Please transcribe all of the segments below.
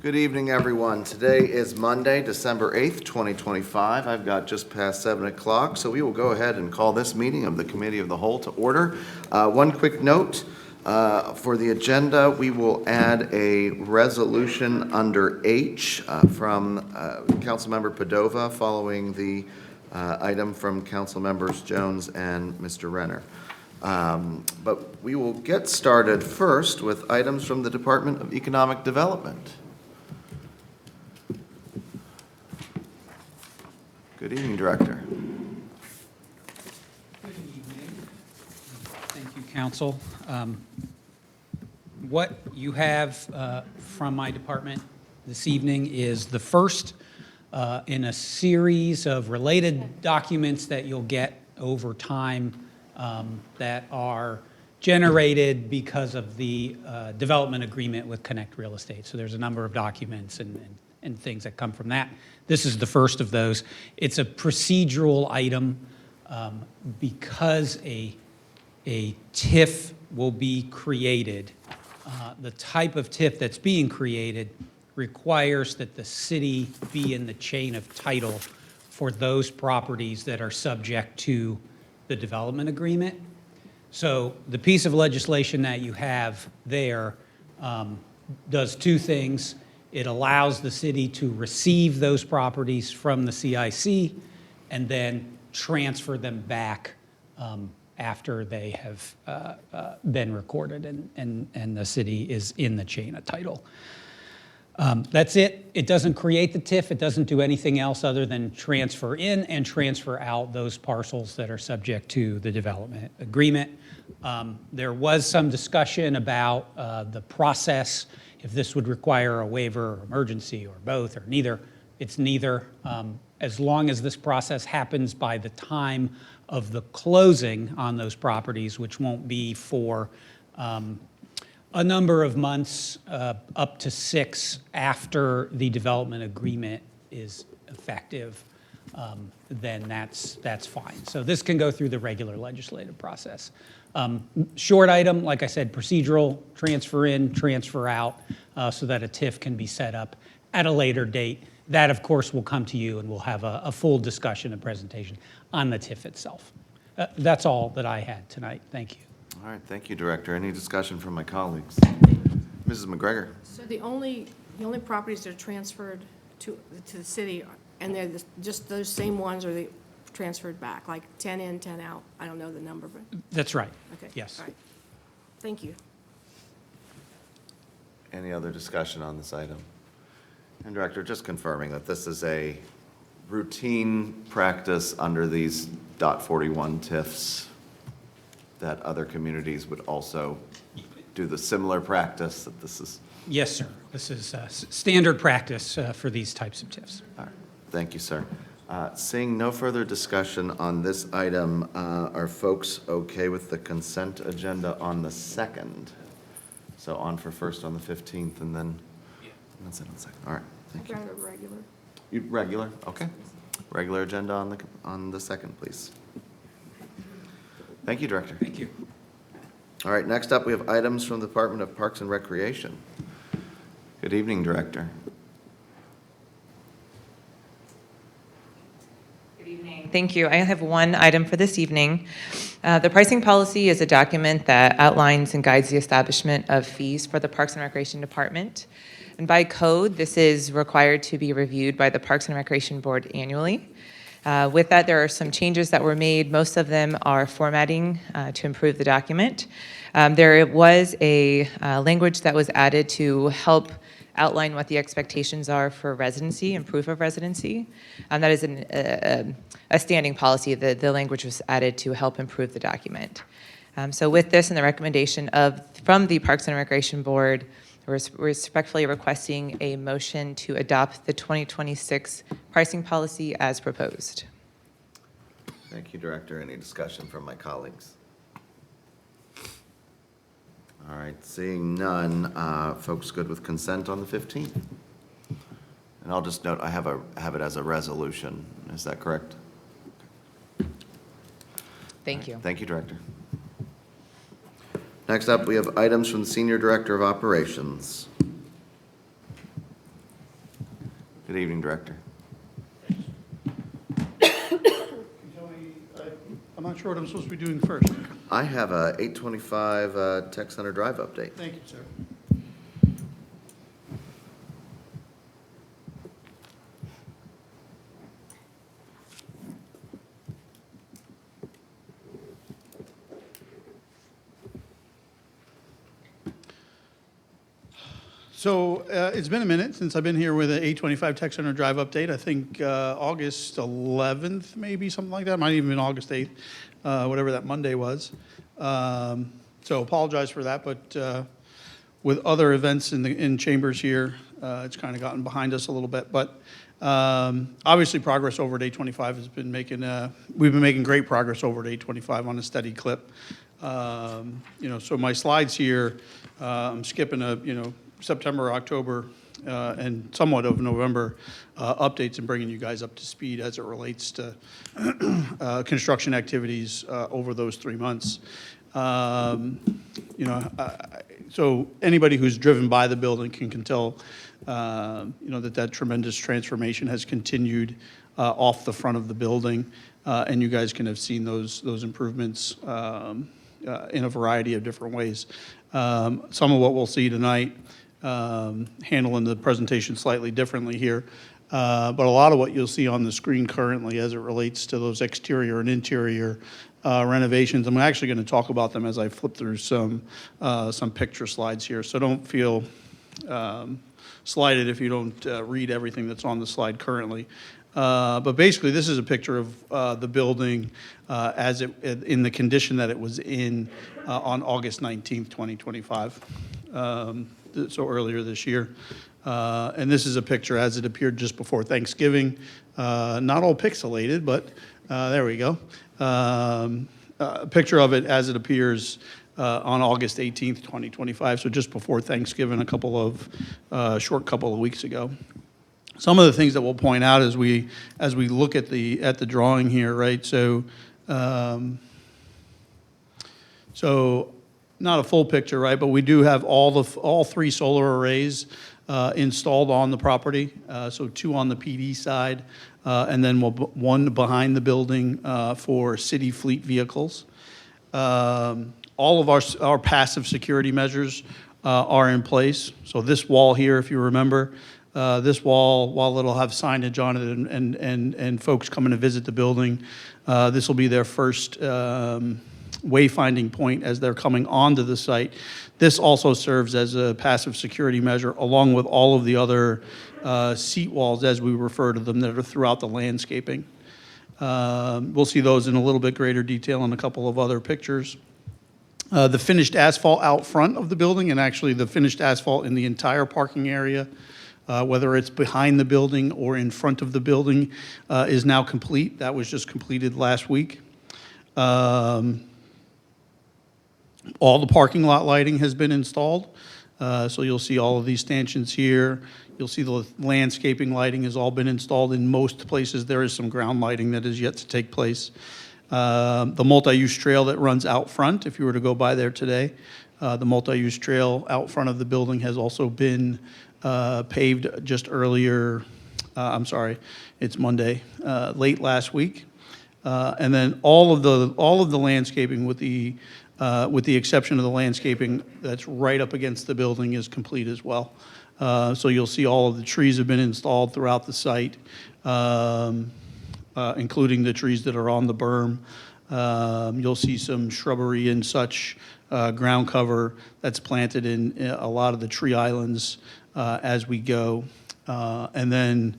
Good evening, everyone. Today is Monday, December 8th, 2025. I've got just past 7 o'clock, so we will go ahead and call this meeting of the Committee of the Whole to order. One quick note, for the agenda, we will add a resolution under H from Councilmember Padova following the item from Councilmembers Jones and Mr. Renner. But we will get started first with items from the Department of Economic Development. Good evening, Director. Good evening. Thank you, Council. What you have from my department this evening is the first in a series of related documents that you'll get over time that are generated because of the development agreement with Connect Real Estate. So there's a number of documents and things that come from that. This is the first of those. It's a procedural item because a TIF will be created. The type of TIF that's being created requires that the city be in the chain of title for those properties that are subject to the development agreement. So the piece of legislation that you have there does two things. It allows the city to receive those properties from the CIC and then transfer them back after they have been recorded and the city is in the chain of title. That's it. It doesn't create the TIF. It doesn't do anything else other than transfer in and transfer out those parcels that are subject to the development agreement. There was some discussion about the process, if this would require a waiver or emergency or both or neither. It's neither. As long as this process happens by the time of the closing on those properties, which won't be for a number of months, up to 6 after the development agreement is effective, then that's fine. So this can go through the regular legislative process. Short item, like I said, procedural, transfer in, transfer out, so that a TIF can be set up at a later date. That, of course, will come to you and we'll have a full discussion and presentation on the TIF itself. That's all that I had tonight. Thank you. All right, thank you, Director. Any discussion from my colleagues? Mrs. McGregor. So the only properties that are transferred to the city, and they're just those same ones, or they transferred back, like 10 in, 10 out? I don't know the number, but. That's right. Okay. Yes. All right. Thank you. Any other discussion on this item? And Director, just confirming that this is a routine practice under these .41 TIFs, that other communities would also do the similar practice that this is? Yes, sir. This is standard practice for these types of TIFs. All right. Thank you, sir. Seeing no further discussion on this item, are folks okay with the consent agenda on the 2nd? So on for first on the 15th and then that's it on the 2nd. All right. Thank you. Rather regular. Regular? Okay. Regular agenda on the 2nd, please. Thank you, Director. Thank you. All right, next up, we have items from the Department of Parks and Recreation. Good evening, Director. Good evening. Thank you. I have one item for this evening. The pricing policy is a document that outlines and guides the establishment of fees for the Parks and Recreation Department. And by code, this is required to be reviewed by the Parks and Recreation Board annually. With that, there are some changes that were made. Most of them are formatting to improve the document. There was a language that was added to help outline what the expectations are for residency and proof of residency. That is a standing policy. The language was added to help improve the document. So with this and the recommendation from the Parks and Recreation Board, we're respectfully requesting a motion to adopt the 2026 pricing policy as proposed. Thank you, Director. Any discussion from my colleagues? All right, seeing none, folks good with consent on the 15th? And I'll just note, I have it as a resolution. Is that correct? Thank you. Thank you, Director. Next up, we have items from the Senior Director of Operations. Good evening, Director. I'm not sure what I'm supposed to be doing first. I have a 825 Tech Center Drive update. Thank you, sir. So it's been a minute since I've been here with an 825 Tech Center Drive update. I think August 11th, maybe, something like that. Might even been August 8th, whatever that Monday was. So apologize for that, but with other events in chambers here, it's kind of gotten behind us a little bit. But obviously, progress over at 825 has been making, we've been making great progress over at 825 on a steady clip. So my slides here, I'm skipping September, October, and somewhat of November updates and bringing you guys up to speed as it relates to construction activities over those 3 months. So anybody who's driven by the building can tell, that tremendous transformation has continued off the front of the building, and you guys can have seen those improvements in a variety of different ways. Some of what we'll see tonight, handling the presentation slightly differently here. But a lot of what you'll see on the screen currently as it relates to those exterior and interior renovations, I'm actually going to talk about them as I flip through some picture slides here. So don't feel slighted if you don't read everything that's on the slide currently. But basically, this is a picture of the building as it in the condition that it was in on August 19th, 2025. So earlier this year. And this is a picture as it appeared just before Thanksgiving. Not all pixelated, but there we go. A picture of it as it appears on August 18th, 2025, so just before Thanksgiving, a short couple of weeks ago. Some of the things that we'll point out as we look at the drawing here, right? So not a full picture, right? But we do have all 3 solar arrays installed on the property. So 2 on the PD side, and then 1 behind the building for city fleet vehicles. All of our passive security measures are in place. So this wall here, if you remember, this wall, while it'll have signage on it and folks coming to visit the building, this will be their first wayfinding point as they're coming onto the site. This also serves as a passive security measure along with all of the other seat walls, as we refer to them, that are throughout the landscaping. We'll see those in a little bit greater detail in a couple of other pictures. The finished asphalt out front of the building, and actually the finished asphalt in the entire parking area, whether it's behind the building or in front of the building, is now complete. That was just completed last week. All the parking lot lighting has been installed. So you'll see all of these stanchions here. You'll see the landscaping lighting has all been installed. In most places, there is some ground lighting that is yet to take place. The multi-use trail that runs out front, if you were to go by there today, the multi-use trail out front of the building has also been paved just earlier. It's Monday, late last week. And then all of the landscaping, with the exception of the landscaping that's right up against the building, is complete as well. So you'll see all of the trees have been installed throughout the site, including the trees that are on the berm. You'll see some shrubbery and such ground cover that's planted in a lot of the tree islands as we go. And then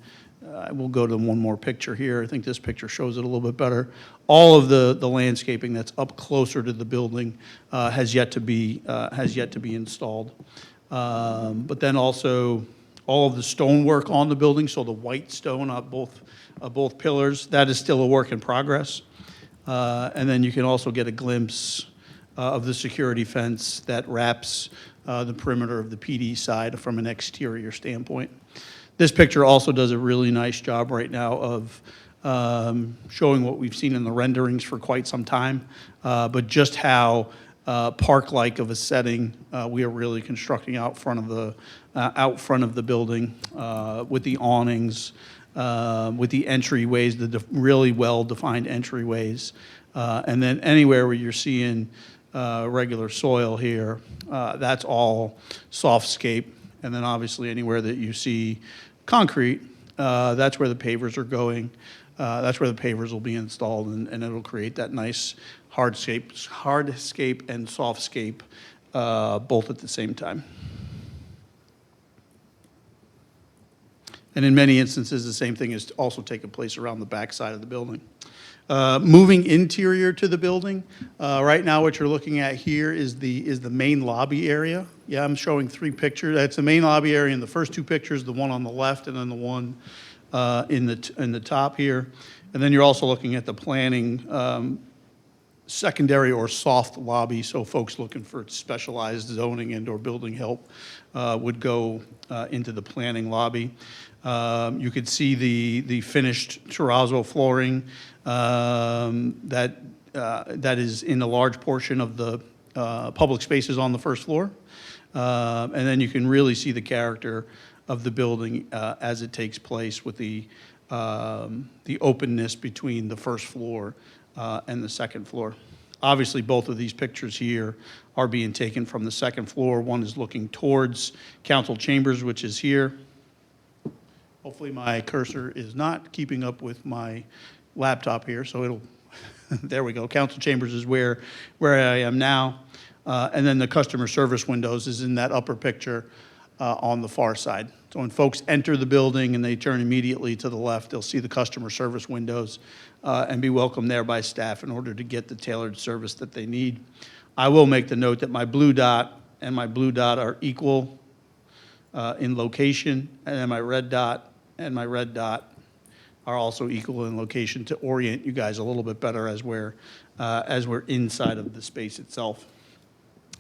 we'll go to one more picture here. I think this picture shows it a little bit better. All of the landscaping that's up closer to the building has yet to be installed. But then also all of the stonework on the building, so the white stone on both pillars, that is still a work in progress. And then you can also get a glimpse of the security fence that wraps the perimeter of the PD side from an exterior standpoint. This picture also does a really nice job right now of showing what we've seen in the renderings for quite some time, but just how park-like of a setting. We are really constructing out front of the building with the awnings, with the entryways, really well-defined entryways. And then anywhere where you're seeing regular soil here, that's all softscape. And then obviously anywhere that you see concrete, that's where the pavers are going. That's where the pavers will be installed, and it'll create that nice hardscape and softscape both at the same time. And in many instances, the same thing is also taking place around the back side of the building. Moving interior to the building, right now what you're looking at here is the main lobby area. Yeah, I'm showing 3 pictures. That's the main lobby area in the first 2 pictures, the one on the left and then the one in the top here. And then you're also looking at the planning secondary or soft lobby, so folks looking for specialized zoning and or building help would go into the planning lobby. You could see the finished terrazzo flooring that is in a large portion of the public spaces on the first floor. And then you can really see the character of the building as it takes place with the openness between the first floor and the second floor. Obviously, both of these pictures here are being taken from the second floor. One is looking towards council chambers, which is here. Hopefully my cursor is not keeping up with my laptop here, so it'll, there we go. Council chambers is where I am now. And then the customer service windows is in that upper picture on the far side. So when folks enter the building and they turn immediately to the left, they'll see the customer service windows and be welcomed there by staff in order to get the tailored service that they need. I will make the note that my blue dot and my blue dot are equal in location, and then my red dot and my red dot are also equal in location to orient you guys a little bit better as we're inside of the space itself.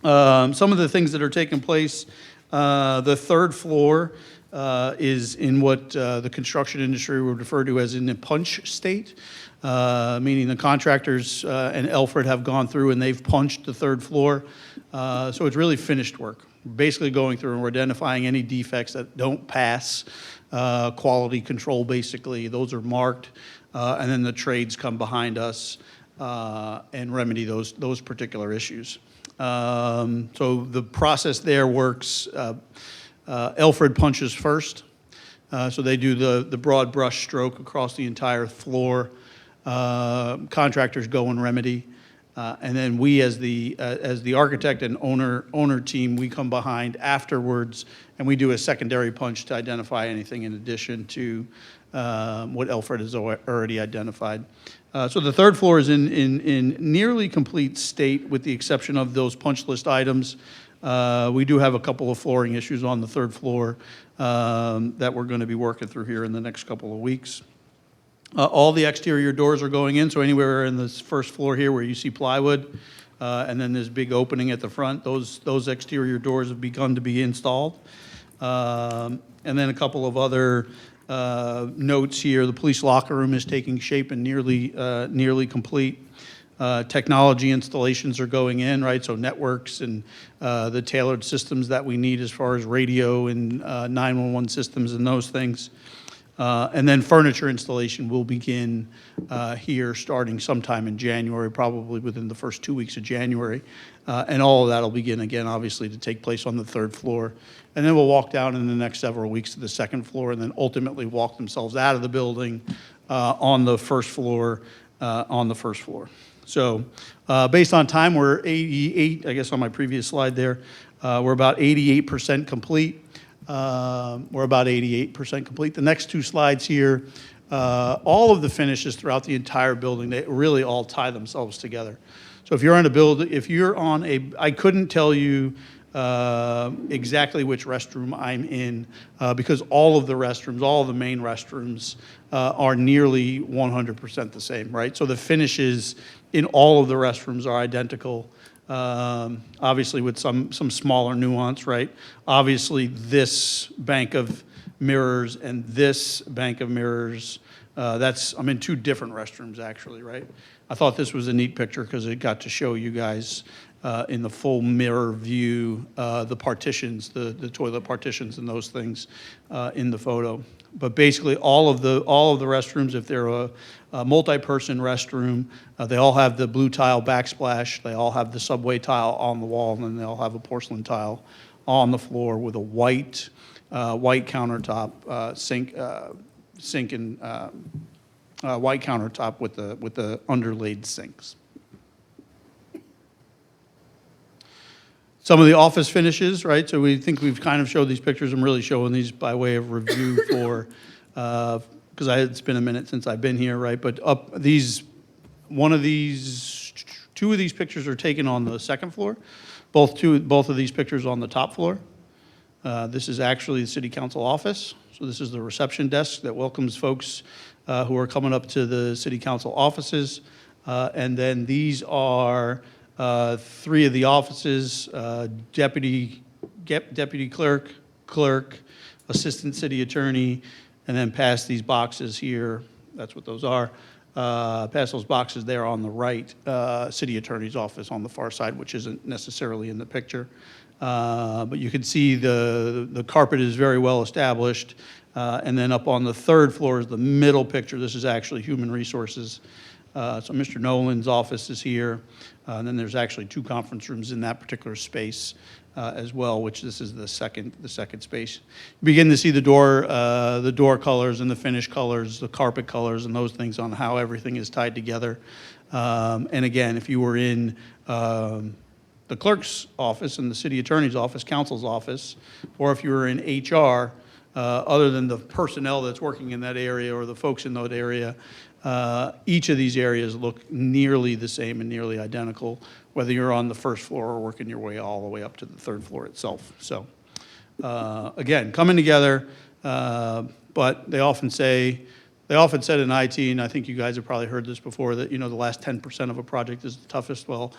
Some of the things that are taking place, the third floor is in what the construction industry would refer to as in a punch state, meaning the contractors and Alfred have gone through and they've punched the third floor. So it's really finished work. Basically going through and we're identifying any defects that don't pass quality control, basically. Those are marked, and then the trades come behind us and remedy those particular issues. So the process there works. Alfred punches first, so they do the broad brush stroke across the entire floor. Contractors go and remedy, and then we, as the architect and owner team, we come behind afterwards, and we do a secondary punch to identify anything in addition to what Alfred has already identified. So the third floor is in nearly complete state with the exception of those punch list items. We do have a couple of flooring issues on the third floor that we're going to be working through here in the next couple of weeks. All the exterior doors are going in, so anywhere in this first floor here where you see plywood, and then this big opening at the front, those exterior doors have begun to be installed. And then a couple of other notes here. The police locker room is taking shape and nearly complete. Technology installations are going in, right? So networks and the tailored systems that we need as far as radio and 911 systems and those things. And then furniture installation will begin here starting sometime in January, probably within the first 2 weeks of January. And all of that will begin again, obviously, to take place on the third floor. And then we'll walk down in the next several weeks to the second floor and then ultimately walk themselves out of the building on the first floor. So based on time, we're 88, I guess on my previous slide there, we're about 88% complete. We're about 88% complete. The next 2 slides here, all of the finishes throughout the entire building, they really all tie themselves together. So if you're on a build, if you're on a, I couldn't tell you exactly which restroom I'm in because all of the restrooms, all of the main restrooms are nearly 100% the same, right? So the finishes in all of the restrooms are identical. Obviously with some smaller nuance, right? Obviously this bank of mirrors and this bank of mirrors, I'm in 2 different restrooms actually, right? I thought this was a neat picture because it got to show you guys in the full mirror view, the partitions, the toilet partitions and those things in the photo. But basically, all of the restrooms, if they're a multi-person restroom, they all have the blue tile backsplash. They all have the subway tile on the wall, and then they all have a porcelain tile on the floor with a white countertop, sink and white countertop with the underlaid sinks. Some of the office finishes, right? So we think we've kind of showed these pictures. I'm really showing these by way of review for, because it's been a minute since I've been here, right? But two of these pictures are taken on the second floor. Both of these pictures on the top floor. This is actually the city council office. So this is the reception desk that welcomes folks who are coming up to the city council offices. And then these are three of the offices, deputy clerk, assistant city attorney, and then past these boxes here, that's what those are. Past those boxes there on the right, city attorney's office on the far side, which isn't necessarily in the picture. But you can see the carpet is very well established. And then up on the third floor is the middle picture. This is actually human resources. So Mr. Nolan's office is here. And then there's actually two conference rooms in that particular space as well, which this is the second space. You begin to see the door colors and the finish colors, the carpet colors, and those things on how everything is tied together. And again, if you were in the clerk's office and the city attorney's office, counsel's office, or if you were in HR, other than the personnel that's working in that area or the folks in that area, each of these areas look nearly the same and nearly identical, whether you're on the first floor or working your way all the way up to the third floor itself. So again, coming together, but they often said in IT, and I think you guys have probably heard this before, that, the last 10% of a project is the toughest. Well,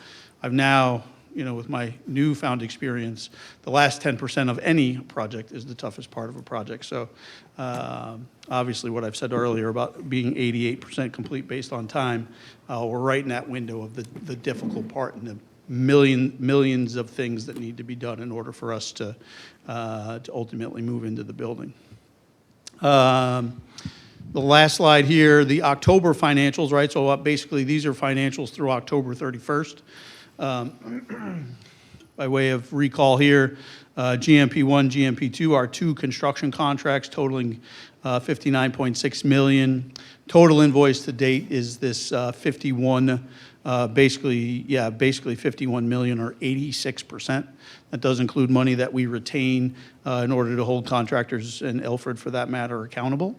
I've now, with my newfound experience, the last 10% of any project is the toughest part of a project. So obviously what I've said earlier about being 88% complete based on time, we're right in that window of the difficult part and the millions of things that need to be done in order for us to ultimately move into the building. The last slide here, the October financials, right? So basically these are financials through October 31st. By way of recall here, GMP1, GMP2 are two construction contracts totaling $59.6 million. Total invoice to date is this basically $51 million or 86%. That does include money that we retain in order to hold contractors and Ilford, for that matter, accountable.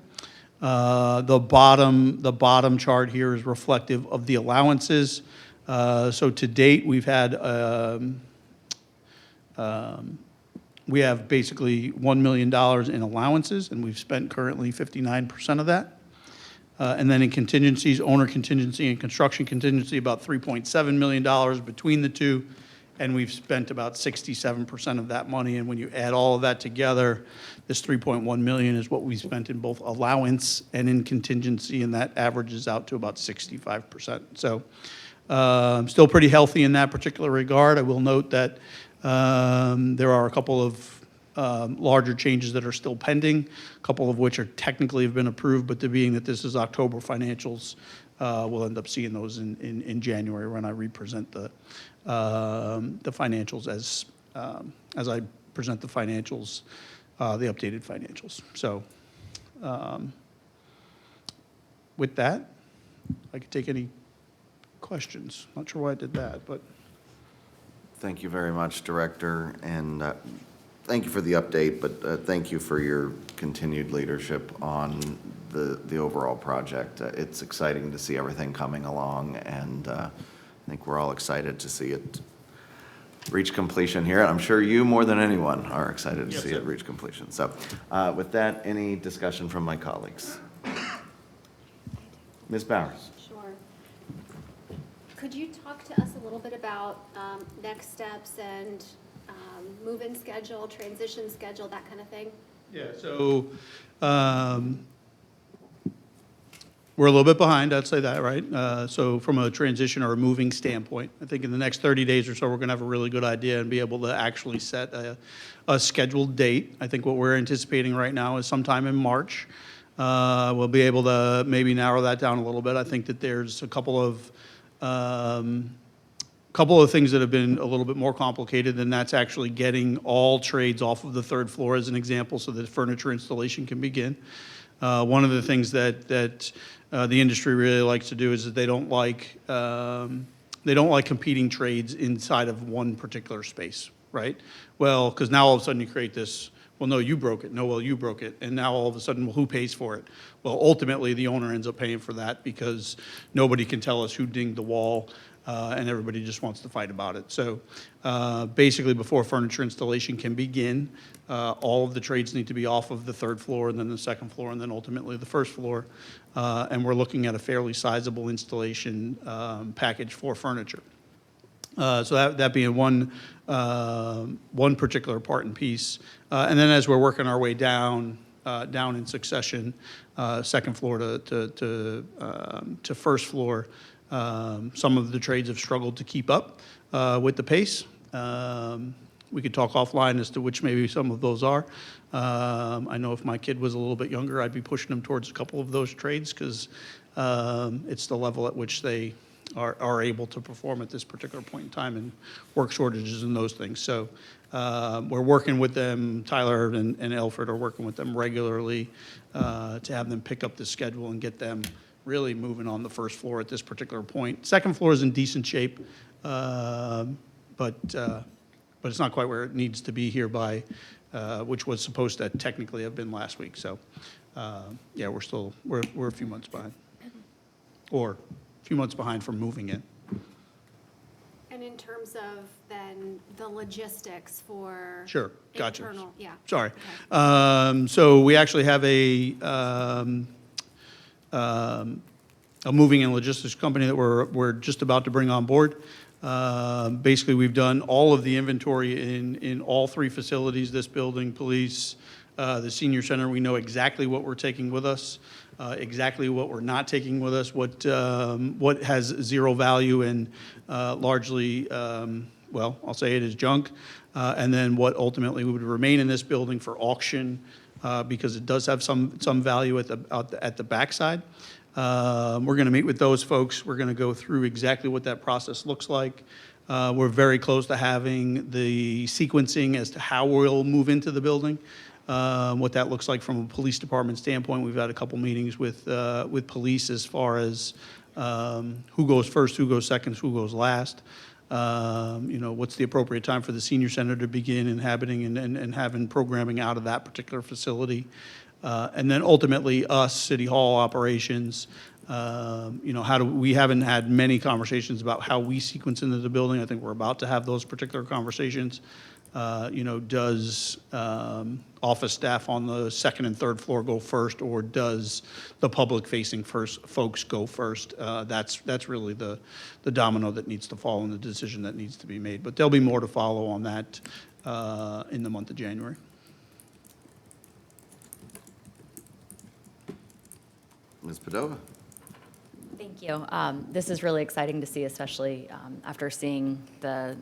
The bottom chart here is reflective of the allowances. So to date, we have basically $1 million in allowances, and we've spent currently 59% of that. And then in contingencies, owner contingency and construction contingency, about $3.7 million between the two, and we've spent about 67% of that money. And when you add all of that together, this $3.1 million is what we spent in both allowance and in contingency, and that averages out to about 65%. So still pretty healthy in that particular regard. I will note that there are a couple of larger changes that are still pending, a couple of which are technically have been approved, but being that this is October financials, we'll end up seeing those in January when I represent the financials as I present the financials, the updated financials. So with that, I could take any questions. Not sure why I did that, but. Thank you very much, Director, and thank you for the update, but thank you for your continued leadership on the overall project. It's exciting to see everything coming along, and I think we're all excited to see it reach completion here. And I'm sure you, more than anyone, are excited to see it reach completion. So with that, any discussion from my colleagues? Ms. Bowers. Sure. Could you talk to us a little bit about next steps and move-in schedule, transition schedule, that kind of thing? Yeah, so We're a little bit behind, I'd say that, right? So from a transition or a moving standpoint, I think in the next 30 days or so, we're going to have a really good idea and be able to actually set a scheduled date. I think what we're anticipating right now is sometime in March. We'll be able to maybe narrow that down a little bit. I think that there's a couple of things that have been a little bit more complicated, and that's actually getting all trades off of the third floor as an example so that furniture installation can begin. One of the things that the industry really likes to do is that they don't like competing trades inside of one particular space, right? Well, because now all of a sudden you create this, well, no, you broke it. No, well, you broke it. And now all of a sudden, well, who pays for it? Well, ultimately, the owner ends up paying for that because nobody can tell us who dinged the wall, and everybody just wants to fight about it. So basically, before furniture installation can begin, all of the trades need to be off of the third floor, and then the second floor, and then ultimately the first floor. And we're looking at a fairly sizable installation package for furniture. So that being one particular part and piece. And then as we're working our way down in succession, second floor to first floor, some of the trades have struggled to keep up with the pace. We could talk offline as to which maybe some of those are. I know if my kid was a little bit younger, I'd be pushing him towards a couple of those trades because it's the level at which they are able to perform at this particular point in time, and work shortages and those things. So we're working with them. Tyler and Alfred are working with them regularly to have them pick up the schedule and get them really moving on the first floor at this particular point. Second floor is in decent shape, but it's not quite where it needs to be here by, which was supposed to technically have been last week. So yeah, we're a few months behind, or a few months behind from moving in. And in terms of then the logistics for. Sure, gotcha. Internal, yeah. Sorry. Okay. So we actually have a moving and logistics company that we're just about to bring on board. Basically, we've done all of the inventory in all three facilities, this building, police, the senior center. We know exactly what we're taking with us, exactly what we're not taking with us, what has zero value and largely, well, I'll say it is junk, and then what ultimately would remain in this building for auction because it does have some value at the backside. We're going to meet with those folks. We're going to go through exactly what that process looks like. We're very close to having the sequencing as to how we'll move into the building, what that looks like from a police department standpoint. We've had a couple meetings with police as far as who goes first, who goes second, who goes last. What's the appropriate time for the senior center to begin inhabiting and having programming out of that particular facility. And then ultimately us, City Hall operations, we haven't had many conversations about how we sequence into the building. I think we're about to have those particular conversations. Does office staff on the second and third floor go first, or does the public-facing folks go first? That's really the domino that needs to fall and the decision that needs to be made. But there'll be more to follow on that in the month of January. Ms. Padova? Thank you. This is really exciting to see, especially after seeing the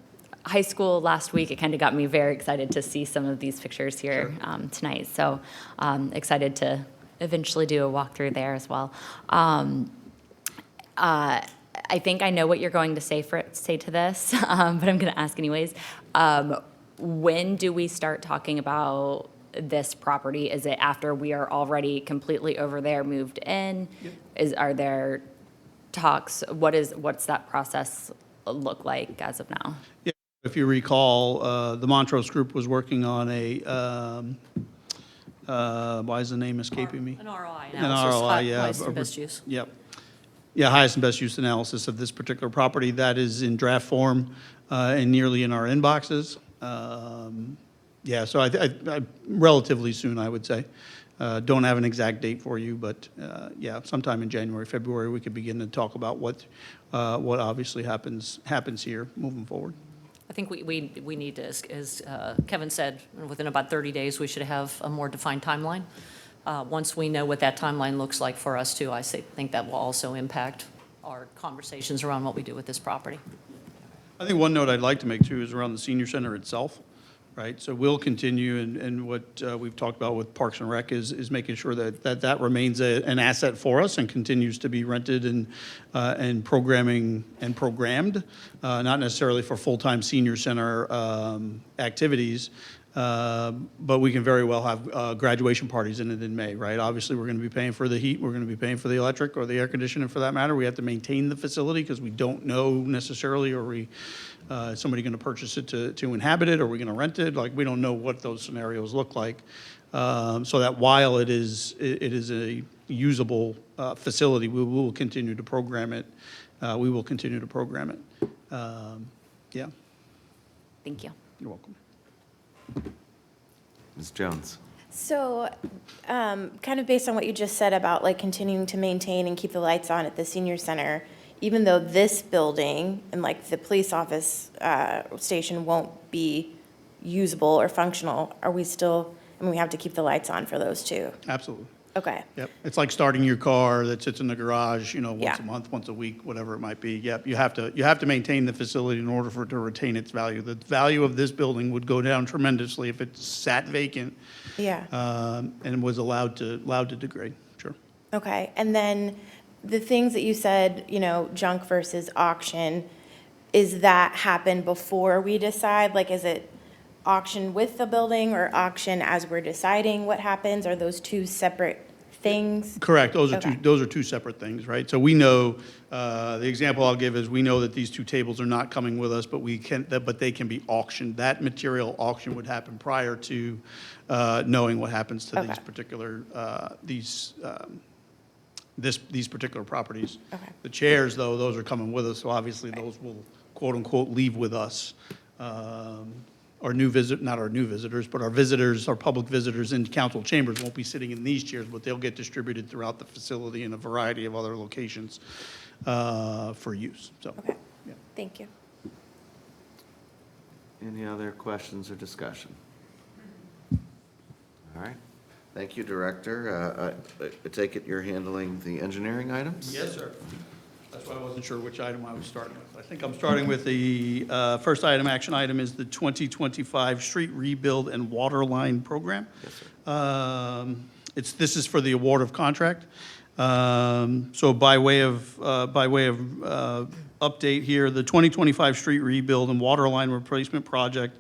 high school last week. It kind of got me very excited to see some of these pictures here tonight. So excited to eventually do a walkthrough there as well. I think I know what you're going to say to this, but I'm going to ask anyways. When do we start talking about this property? Is it after we are already completely over there, moved in? Yep. Are there talks? What's that process look like as of now? Yeah, if you recall, the Montrose Group was working on a, why is the name escaping me? An ROI An analysis. ROI, yeah. Highest and best use. Yep. Yeah, highest and best use analysis of this particular property. That is in draft form and nearly in our inboxes. Yeah, so I relatively soon, I would say. Don't have an exact date for you, but yeah, sometime in January, February, we could begin to talk about what obviously happens here moving forward. I think we need to, as Kevin said, within about 30 days, we should have a more defined timeline once we know what that timeline looks like for us too, think that will also impact our conversations around what we do with this property. I think one note I'd like to make too is around the senior center itself, right? So we'll continue, and what we've talked about with Parks and Rec is making sure that remains an asset for us and continues to be rented and programming and programmed, not necessarily for full-time senior center activities, but we can very well have graduation parties in it in May, right? Obviously, we're going to be paying for the heat, we're going to be paying for the electric or the air conditioning for that matter. We have to maintain the facility because we don't know necessarily, is somebody going to purchase it to inhabit it? Or are we going to rent it? Like, we don't know what those scenarios look like. So that while it is a usable facility, we will continue to program it. Yeah, Thank you. you're welcome. Ms. Jones? So, kind of based on what you just said about like continuing to maintain and keep the lights on at the senior center, even though this building and like the police office station won't be usable or functional, are we still, I mean, we have to keep the lights on for those two? Absolutely. Okay, Yep. It's like starting your car that sits in the garage, once Yeah. a month, once a week, whatever it might be. Yep, you have to maintain the facility in order for it to retain its value. The value of this building would go down tremendously if it sat vacant, yeah. and was allowed to degrade. Sure. Okay, and then the things that you said, junk versus auction, is that happen before we decide? Like, is it auction with the building or auction as we're deciding what happens? Are those two separate things? Correct. Those are Okay. two separate things, right? So we know, the example I'll give is we know that these two tables are not coming with us, but they can be auctioned. That material auction would happen prior to knowing what happens to these Okay. particular, these particular properties. Okay. The chairs, though, those are coming with us, so obviously those will quote-unquote leave with us. Not our new visitors, but our visitors, our public visitors in council chambers won't be sitting in these chairs, but they'll get distributed throughout the facility in a variety of other locations for use, so. Okay, yeah. thank you. Any other questions or discussion? All right. Thank you, Director. I take it you're handling the engineering items? Yes, sir. That's why I wasn't sure which item I was starting with. I think I'm starting with the first action item is the 2025 Street Rebuild and Water Line Program. Yes, sir. This is for the award of contract. So by way of update here, the 2025 Street Rebuild and Water Line Replacement Project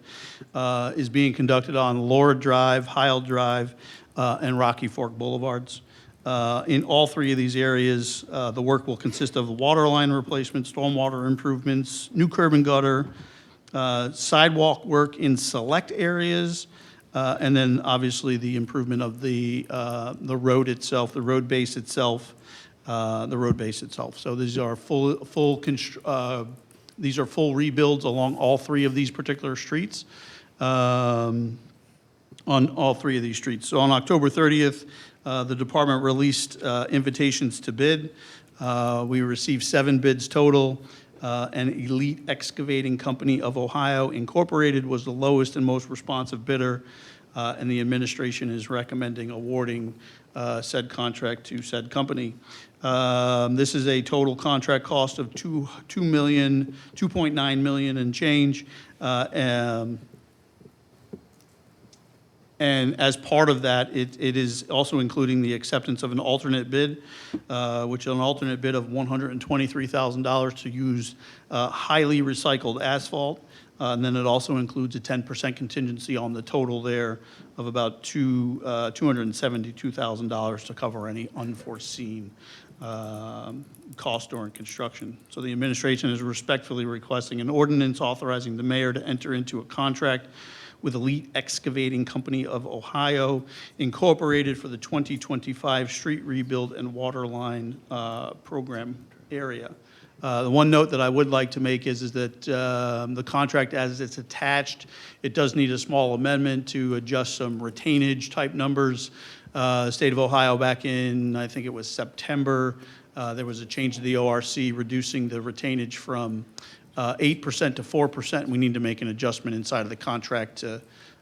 is being conducted on Laura Drive, Heil Drive, and Rocky Fork Boulevards. In all three of these areas, the work will consist of water line replacement, stormwater improvements, new curb and gutter, sidewalk work in select areas, and then obviously the improvement of the road itself, the road base itself. So these are full rebuilds along all three of these particular streets. On all three of these streets. So on October 30th, the department released invitations to bid. We received 7 bids total, and Elite Excavating Company of Ohio Incorporated was the lowest and most responsive bidder, and the administration is recommending awarding said contract to said company. This is a total contract cost of $2.9 million and change. And as part of that, it is also including the acceptance of an alternate bid, which is an alternate bid of $123,000 to use highly recycled asphalt. And then it also includes a 10% contingency on the total there of about $272,000 to cover any unforeseen cost during construction. So the administration is respectfully requesting an ordinance authorizing the mayor to enter into a contract with Elite Excavating Company of Ohio Incorporated for the 2025 Street Rebuild and Water Line Program area. The one note that I would like to make is that the contract as it's attached, it does need a small amendment to adjust some retainage type numbers. The state of Ohio back in, I think it was September, there was a change to the ORC reducing the retainage from 8% to 4%. We need to make an adjustment inside of the contract to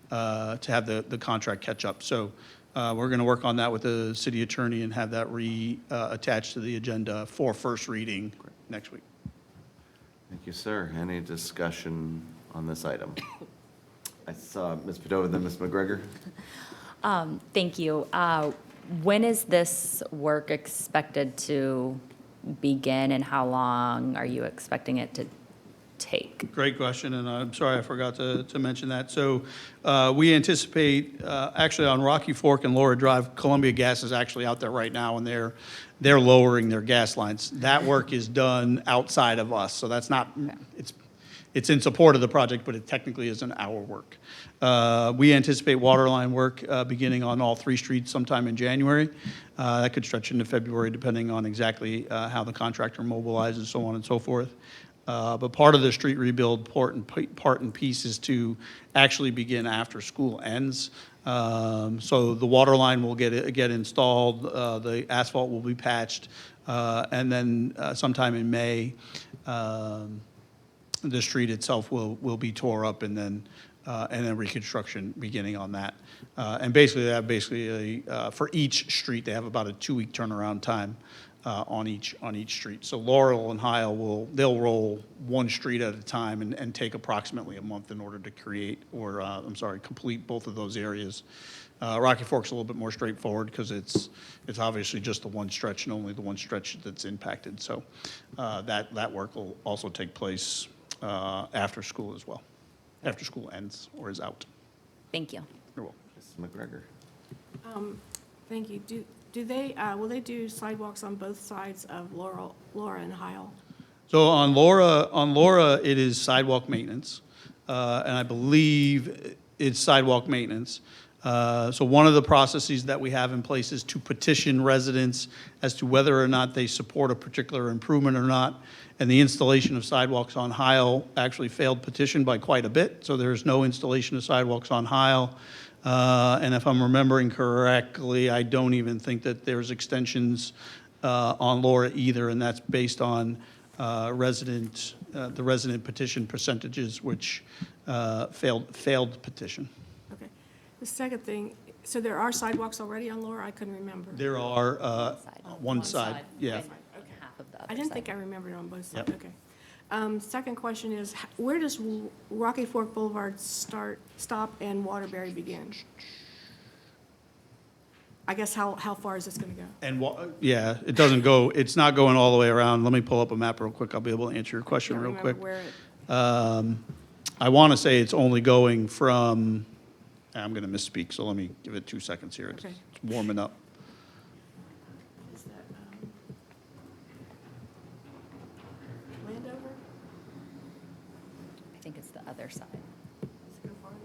have the contract catch up. So We're going to work on that with the city attorney and have that attached to the agenda for first reading next week. Thank you, sir. Any discussion on this item? I saw Ms. Padova, then Ms. McGregor. Thank you. When is this work expected to begin, and how long are you expecting it to take? Great question, and I'm sorry I forgot to mention that. So we anticipate, actually on Rocky Fork and Laura Drive, Columbia Gas is actually out there right now, and they're lowering their gas lines. That work is done outside of us, so that's not, it's in support of the project, but it technically isn't our work. We anticipate water line work beginning on all 3 streets sometime in January. That could stretch into February, depending on exactly how the contractor mobilizes, so on and so forth. But part of the street rebuild, part and piece, is to actually begin after school ends. So the water line will get installed, the asphalt will be patched, and then sometime in May, the street itself will be tore up, and then reconstruction beginning on that. And basically, they have for each street, they have about a 2-week turnaround time on each street. So Laurel and Heil they'll roll 1 street at a time and take approximately a month in order to complete both of those areas. Rocky Fork's a little bit more straightforward because it's obviously just the one stretch and only the one stretch that's impacted. So that work will also take place after school as well, after school ends or is out. Thank you. You're welcome. Ms. McGregor. Thank you. Do they, will they do sidewalks on both sides of Laura and Heil? So on Laura, it is sidewalk maintenance, and I believe it's sidewalk maintenance. So one of the processes that we have in place is to petition residents as to whether or not they support a particular improvement or not. And the installation of sidewalks on Heil actually failed petition by quite a bit, so there's no installation of sidewalks on Heil. And if I'm remembering correctly, I don't even think that there's extensions on Laura either, and that's based on the resident petition percentages, which failed petition. Okay. The second thing, so there are sidewalks already on Laura? I couldn't remember. There are one side, yeah. Okay. Half of the other I didn't side. think I remembered on both sides. Yep. Okay. Second question is, where does Rocky Fork Boulevard stop, and Waterbury begin? I guess how far is this going to go? And yeah, it doesn't go, it's not going all the way around. Let me pull up a map real quick. I'll be able to answer your question Can't real remember quick. where it, I want to say it's only going from, I'm going to misspeak, so let me give it 2 seconds here. It's Okay. warming up. is that Landover? I think it's the other side. Does it go farther?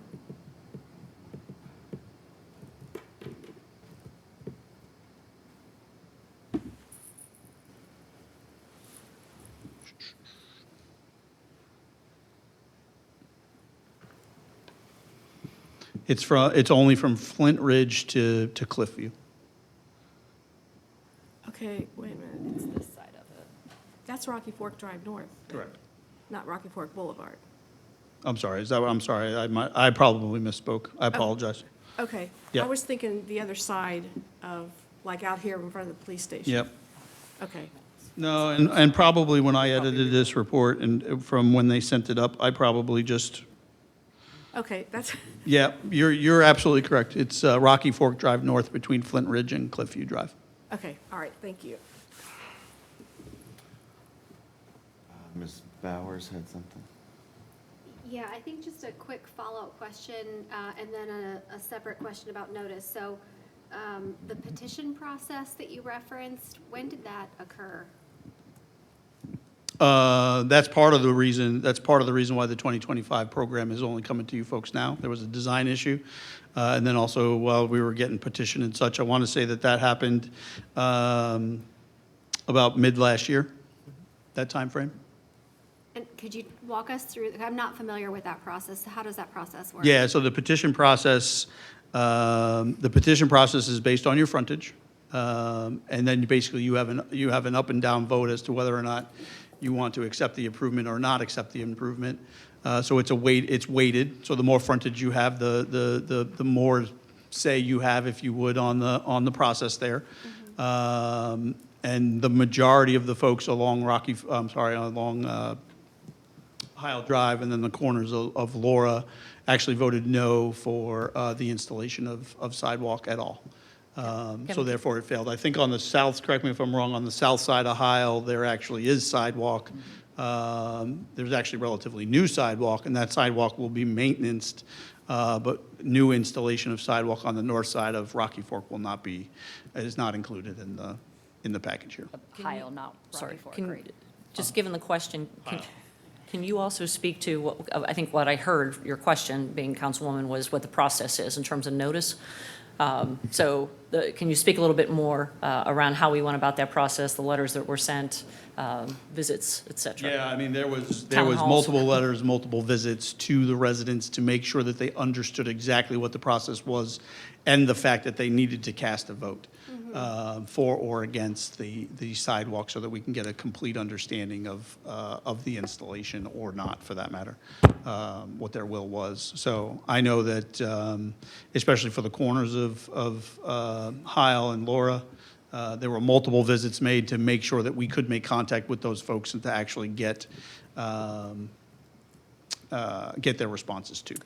It's only from Flint Ridge to Cliffview. Okay, wait a minute. It's this side of it. That's Rocky Fork Drive North, Correct. not Rocky Fork Boulevard. I'm sorry, I'm sorry, I probably misspoke. I apologize. Okay. Yep. I was thinking the other side of, like out here in front of the police station. Yep. Okay. No, and probably when I edited this report and from when they sent it up, I probably just, Okay, that's, yeah, you're absolutely correct. It's Rocky Fork Drive North between Flint Ridge and Cliffview Drive. okay, all right, thank you. Ms. Bowers had something. Yeah, I think just a quick follow-up question, and then a separate question about notice. So, the petition process that you referenced, when did that occur? That's part of the reason why the 2025 program is only coming to you folks now. There was a design issue. And then also while we were getting petition and such, I want to say that happened about mid last year, that time frame. And could you walk us through, I'm not familiar with that process. How does that process work? Yeah, so the petition process is based on your frontage. And then basically you have an up and down vote as to whether or not you want to accept the improvement or not accept the improvement. So it's weighted. So the more frontage you have, the more say you have, if you would, on the process there. And the majority of the folks along along Heil Drive and then the corners of Laura actually voted no for the installation of sidewalk at all. So therefore, it failed. I think on the south, correct me if I'm wrong, on the south side of Heil, there actually is sidewalk. There's actually relatively new sidewalk, and that sidewalk will be maintenanced, but new installation of sidewalk on the north side of Rocky Fork is not included in the package here. Heil, not Sorry, Rocky Fork, can, right? just given the question, can you also speak to, I think what I heard, your question, being Councilwoman, was what the process is in terms of notice? So can you speak a little bit more around how we went about that process, the letters that were sent, visits, et cetera? Yeah, I mean, there was Town halls. multiple letters, multiple visits to the residents to make sure that they understood exactly what the process was and the fact that they needed to cast a vote for or against the sidewalk so that we can get a complete understanding of the installation or not, for that matter, what their will was. So I know that, especially for the corners of Heil and Laura, there were multiple visits made to make sure that we could make contact with those folks and to actually get their responses too.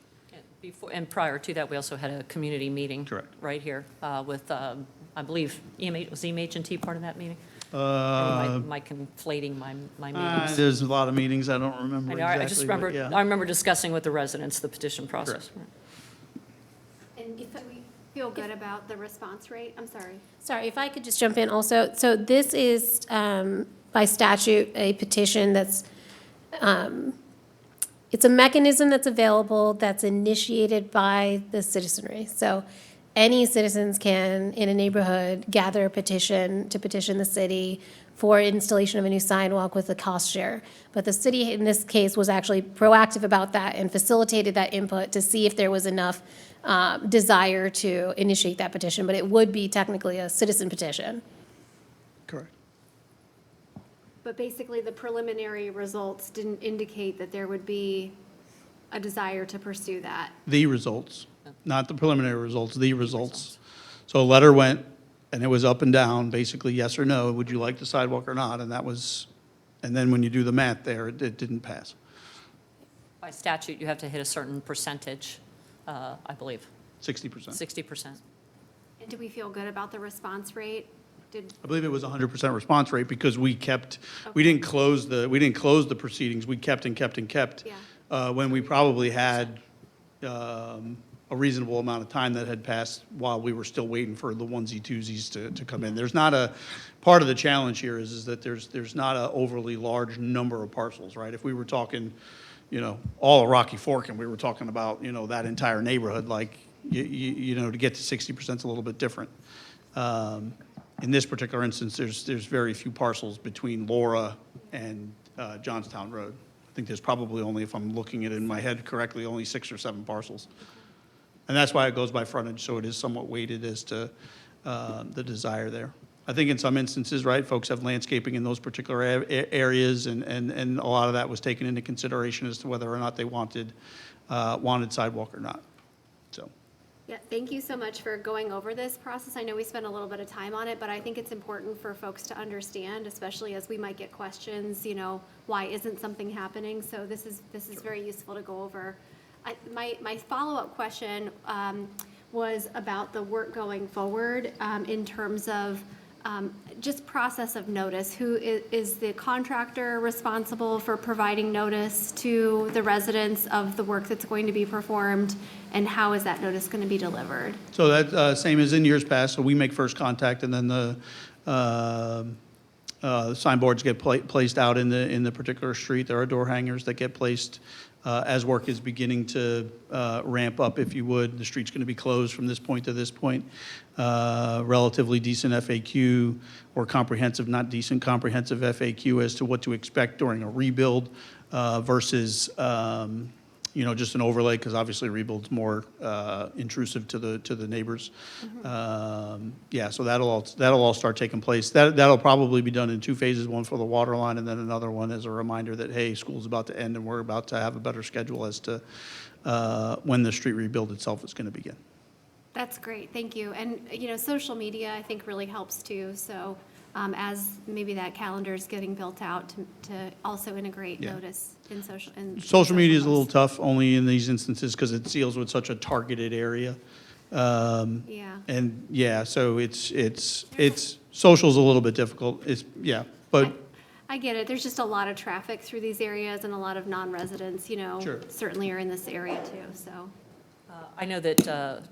And prior to that, we also had a community meeting. Correct. Right here with, I believe, was EMH&T part of that meeting? Or am I conflating my meetings? There's a lot of meetings, I don't remember I know, exactly. I just but remember, yeah. I remember discussing with the residents the petition process. And if we feel good about the response rate, I'm sorry. Sorry, if I could just jump in also. So this is, by statute, a petition that's, it's a mechanism that's available that's initiated by the citizenry. So any citizens can, in a neighborhood, gather a petition to petition the city for installation of a new sidewalk with a cost share. But the city, in this case, was actually proactive about that and facilitated that input to see if there was enough desire to initiate that petition. But it would be technically a citizen petition. Correct. But basically, the preliminary results didn't indicate that there would be a desire to pursue that. The results, not the preliminary results, the results. So a letter went, and it was up and down, basically yes or no, would you like the sidewalk or not? And that was, and then when you do the math there, it didn't pass. By statute, you have to hit a certain percentage, I believe, 60%. 60%. And do we feel good about the response rate? I believe it was 100% response rate because we didn't close the proceedings, we kept and kept and kept. Yeah. When we probably had a reasonable amount of time that had passed while we were still waiting for the onesie twosies to come in. There's not part of the challenge here is that there's not an overly large number of parcels, right? If we were talking, all of Rocky Fork and we were talking about, that entire neighborhood, like, to get to 60% is a little bit different. In this particular instance, there's very few parcels between Laura and Johnstown Road. I think there's probably only, if I'm looking at it in my head correctly, only 6 or 7 parcels. And that's why it goes by frontage, so it is somewhat weighted as to the desire there. I think in some instances, right, folks have landscaping in those particular areas, and a lot of that was taken into consideration as to whether or not they wanted sidewalk or not, so. Yeah, thank you so much for going over this process. I know we spent a little bit of time on it, but I think it's important for folks to understand, especially as we might get questions, why isn't something happening? So this is very useful to go over. My follow-up question was about the work going forward in terms of just process of notice. Who is the contractor responsible for providing notice to the residents of the work that's going to be performed, and how is that notice going to be delivered? So that, same as in years past, so we make first contact, and then the signboards get placed out in the particular street. There are door hangers that get placed as work is beginning to ramp up, if you would. The street's going to be closed from this point to this point. Relatively decent FAQ or comprehensive, not decent, comprehensive FAQ as to what to expect during a rebuild versus just an overlay, because obviously rebuild's more intrusive to the neighbors. Yeah, so that'll all start taking place. That'll probably be done in 2 phases, one for the water line and then another one as a reminder that, hey, school's about to end and we're about to have a better schedule as to when the street rebuild itself is going to begin. That's great, thank you. And, you know, social media, I think, really helps too. So as maybe that calendar is getting built out to also integrate Yeah. notice in social. Social media is a little posts. tough, only in these instances, because it deals with such a targeted area. Yeah. And, yeah, so social's a little bit difficult, but, I get it. There's just a lot of traffic through these areas and a lot of non-residents, you know, Sure. certainly are in this area too, so. I know that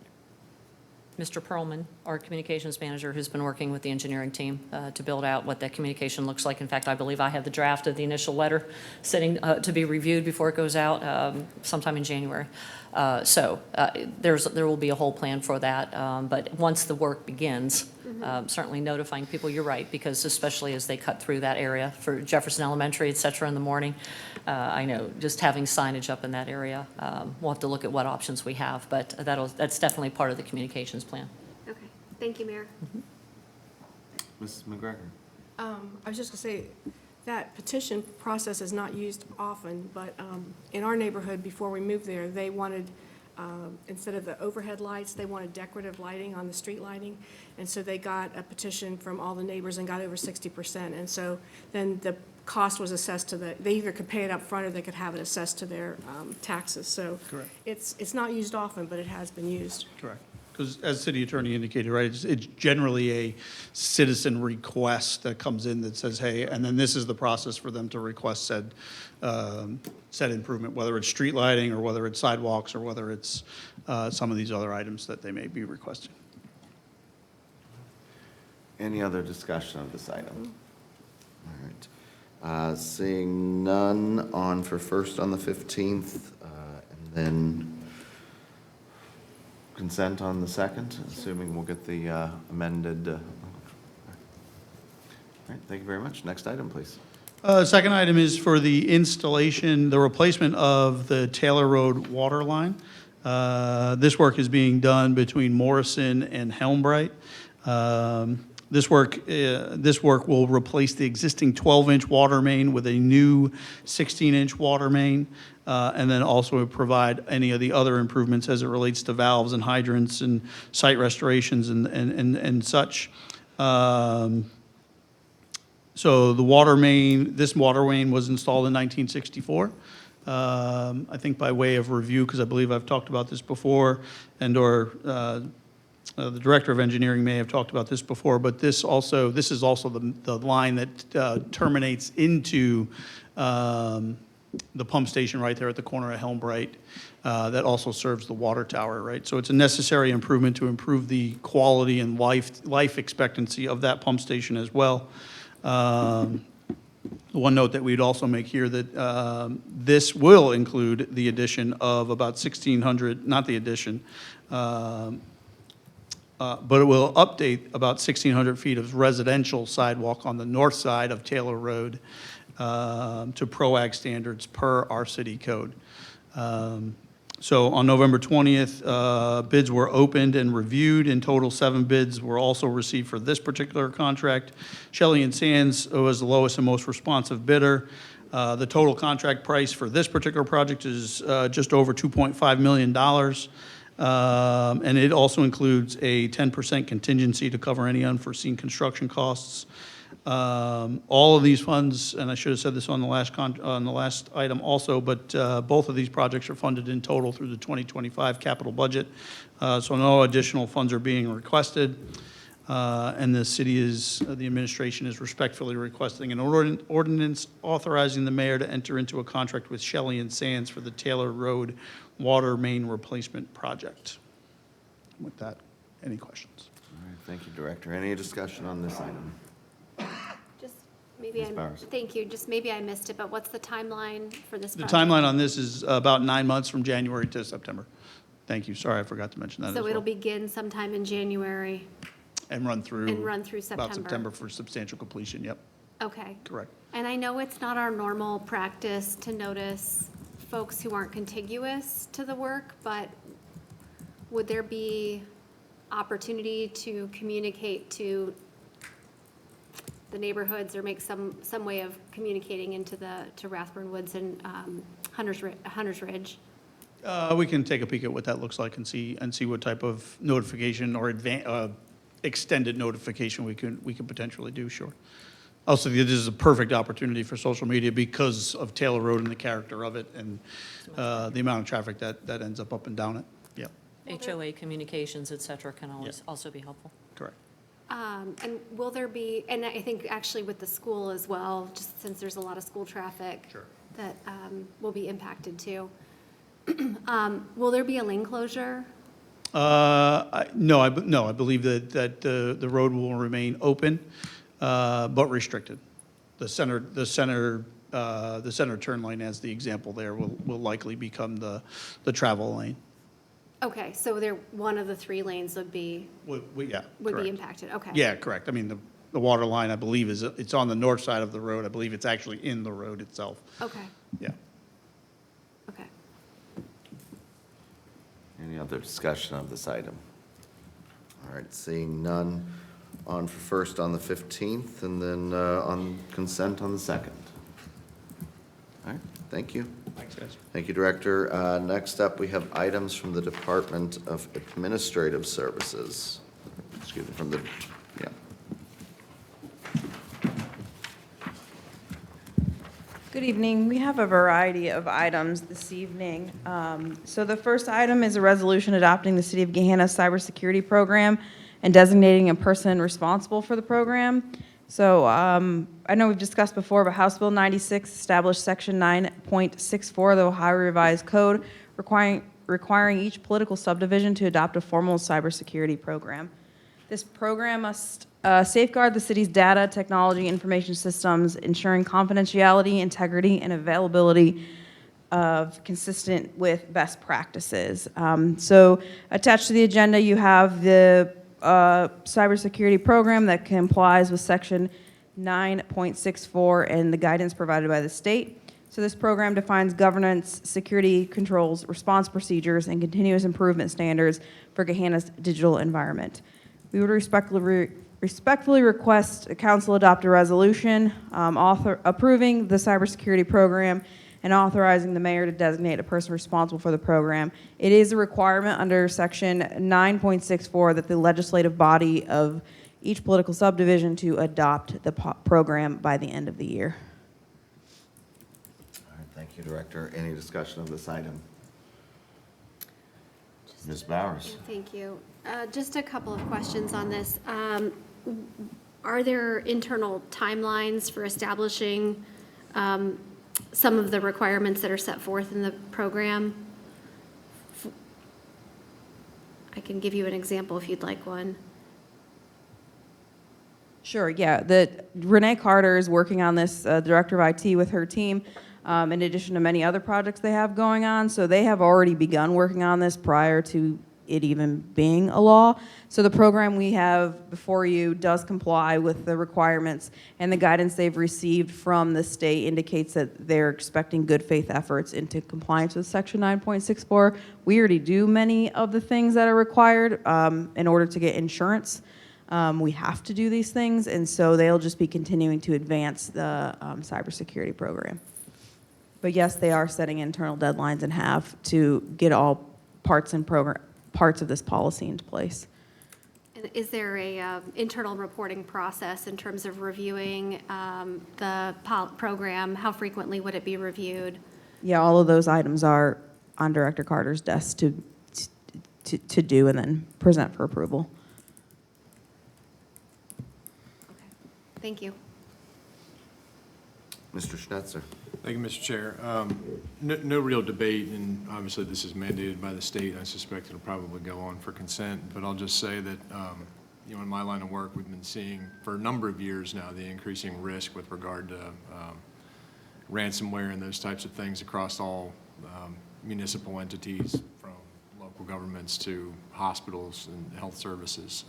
Mr. Perlman, our communications manager, who's been working with the engineering team to build out what that communication looks like. In fact, I believe I have the draft of the initial letter sitting to be reviewed before it goes out sometime in January. So there will be a whole plan for that. But once the work begins, certainly notifying people, you're right, because especially as they cut through that area for Jefferson Elementary, et cetera, in the morning, I know just having signage up in that area, we'll have to look at what options we have, but that's definitely part of the communications plan. Okay, thank you, Mayor. Mrs. McGregor? I was just going to say, that petition process is not used often, but in our neighborhood, before we moved there, they wanted, instead of the overhead lights, they wanted decorative lighting on the street lighting. And so they got a petition from all the neighbors and got over 60%. And so then the cost was assessed to they either could pay it up front or they could have it assessed to their taxes. So Correct. it's not used often, but it has been used. correct. Because as city attorney indicated, right, it's generally a citizen request that comes in that says, hey, and then this is the process for them to request said improvement, whether it's street lighting or whether it's sidewalks or whether it's some of these other items that they may be requesting. Any other discussion of this item? All right. Seeing none, on for first on the 15th, and then consent on the 2nd, assuming we'll get the amended. All right, thank you very much. Next item, please. Second item is for the installation, the replacement of the Taylor Road water line. This work is being done between Morrison and Helmbright. This work will replace the existing 12-inch water main with a new 16-inch water main, and then also provide any of the other improvements as it relates to valves and hydrants and site restorations and such. So the water main, this water main was installed in 1964. I think by way of review, because I believe I've talked about this before, and/or the Director of Engineering may have talked about this before, but this is also the line that terminates into the pump station right there at the corner of Helmbright that also serves the water tower, right? So it's a necessary improvement to improve the quality and life expectancy of that pump station as well. One note that we'd also make here that this will include the addition of about 1,600, not the addition, but it will update about 1,600 feet of residential sidewalk on the north side of Taylor Road to PROAG standards per our city code. So on November 20th, bids were opened and reviewed. In total, 7 bids were also received for this particular contract. Shelley & Sands was the lowest and most responsive bidder. The total contract price for this particular project is just over $2.5 million. And it also includes a 10% contingency to cover any unforeseen construction costs. All of these funds, and I should have said this on the last item also, but both of these projects are funded in total through the 2025 capital budget. So no additional funds are being requested. And the administration is respectfully requesting an ordinance authorizing the mayor to enter into a contract with Shelley & Sands for the Taylor Road water main replacement project. With that, any questions? All right, thank you, Director. Any discussion on this item? Just maybe Ms. Bowers. thank you, just maybe I missed it, but what's the timeline for this The project? timeline on this is about 9 months from January to September. Thank you. Sorry, I forgot to mention that as well. So it'll begin sometime in January, And run through. About September September for substantial completion, yep, okay. correct. And I know it's not our normal practice to notice folks who aren't contiguous to the work, but would there be opportunity to communicate to the neighborhoods or make some way of communicating to Rathburn Woods and Hunter's Ridge? We can take a peek at what that looks like and see what type of notification or extended notification we could potentially do, sure. Also, this is a perfect opportunity for social media because of Taylor Road and the character of it and the amount of traffic that ends up and down it. Yeah, HOA communications, et cetera, can always Yeah. also be helpful. correct. And will there be, and I think actually with the school as well, just since there's a lot of school traffic. Sure. That will be impacted too. Will there be a lane closure? No, I believe that the road will remain open, but restricted. The center turn lane, as the example there, will likely become the travel lane. Okay, so one of the 3 lanes would be Yeah, would be correct. impacted, okay. Yeah, correct. I mean, the water line, I believe, it's on the north side of the road. I believe it's actually in the road itself. Okay, Yeah. okay. Any other discussion of this item? All right, seeing none, on for first on the 15th, and then on consent on the 2nd. All right, thank you. Thanks, guys. Thank you, Director. Next up, we have items from the Department of Administrative Services. Excuse me, from the, yeah. Good evening. We have a variety of items this evening. So the first item is a resolution adopting the City of Gahanna's cybersecurity program and designating a person responsible for the program. So I know we've discussed before, but House Bill 96 established Section 9.64 of the Ohio Revised Code requiring each political subdivision to adopt a formal cybersecurity program. This program must safeguard the city's data, technology, information systems, ensuring confidentiality, integrity, and availability of consistent with best practices. So attached to the agenda, you have the cybersecurity program that complies with Section 9.64 and the guidance provided by the state. So this program defines governance, security controls, response procedures, and continuous improvement standards for Gahanna's digital environment. We would respectfully request the council adopt a resolution approving the cybersecurity program and authorizing the mayor to designate a person responsible for the program. It is a requirement under Section 9.64 that the legislative body of each political subdivision to adopt the program by the end of the year. All right, thank you, Director. Any discussion of this item? Ms. Bowers? Yeah, thank you. Just a couple of questions on this. Are there internal timelines for establishing some of the requirements that are set forth in the program? I can give you an example if you'd like one. Sure, yeah. Renee Carter is working on this, Director of IT with her team, in addition to many other projects they have going on. So they have already begun working on this prior to it even being a law. So the program we have before you does comply with the requirements, and the guidance they've received from the state indicates that they're expecting good faith efforts into compliance with Section 9.64. We already do many of the things that are required in order to get insurance. We have to do these things, and so they'll just be continuing to advance the cybersecurity program. But yes, they are setting internal deadlines and have to get all parts of this policy into place. And is there a internal reporting process in terms of reviewing the program? How frequently would it be reviewed? Yeah, all of those items are on Director Carter's desk to do and then present for approval. Okay, thank you. Mr. Schnetzer? Thank you, Mr. Chair. No real debate, and obviously this is mandated by the state. I suspect it'll probably go on for consent, but I'll just say that, in my line of work, we've been seeing for a number of years now the increasing risk with regard to ransomware and those types of things across all municipal entities, from local governments to hospitals and health services.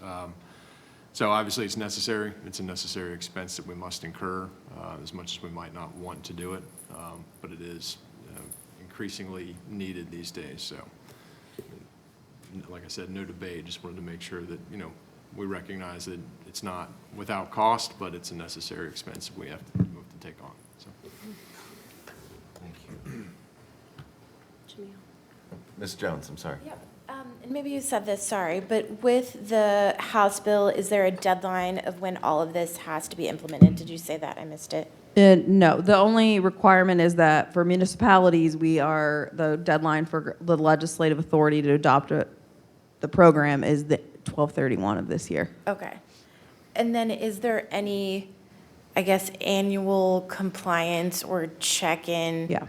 So obviously it's necessary. It's a necessary expense that we must incur, as much as we might not want to do it, but it is increasingly needed these days. So like I said, no debate. Just wanted to make sure that, we recognize that it's not without cost, but it's a necessary expense that we have to take on. So. Thank you. Jamil. Ms. Jones, I'm sorry. Yep. And maybe you said this, sorry, but with the House bill, is there a deadline of when all of this has to be implemented? Did you say that? I missed it. No, the only requirement is that for municipalities, the deadline for the legislative authority to adopt the program is the 12/31 of this year. Okay. And then is there any, I guess, annual compliance or check-in? Yeah.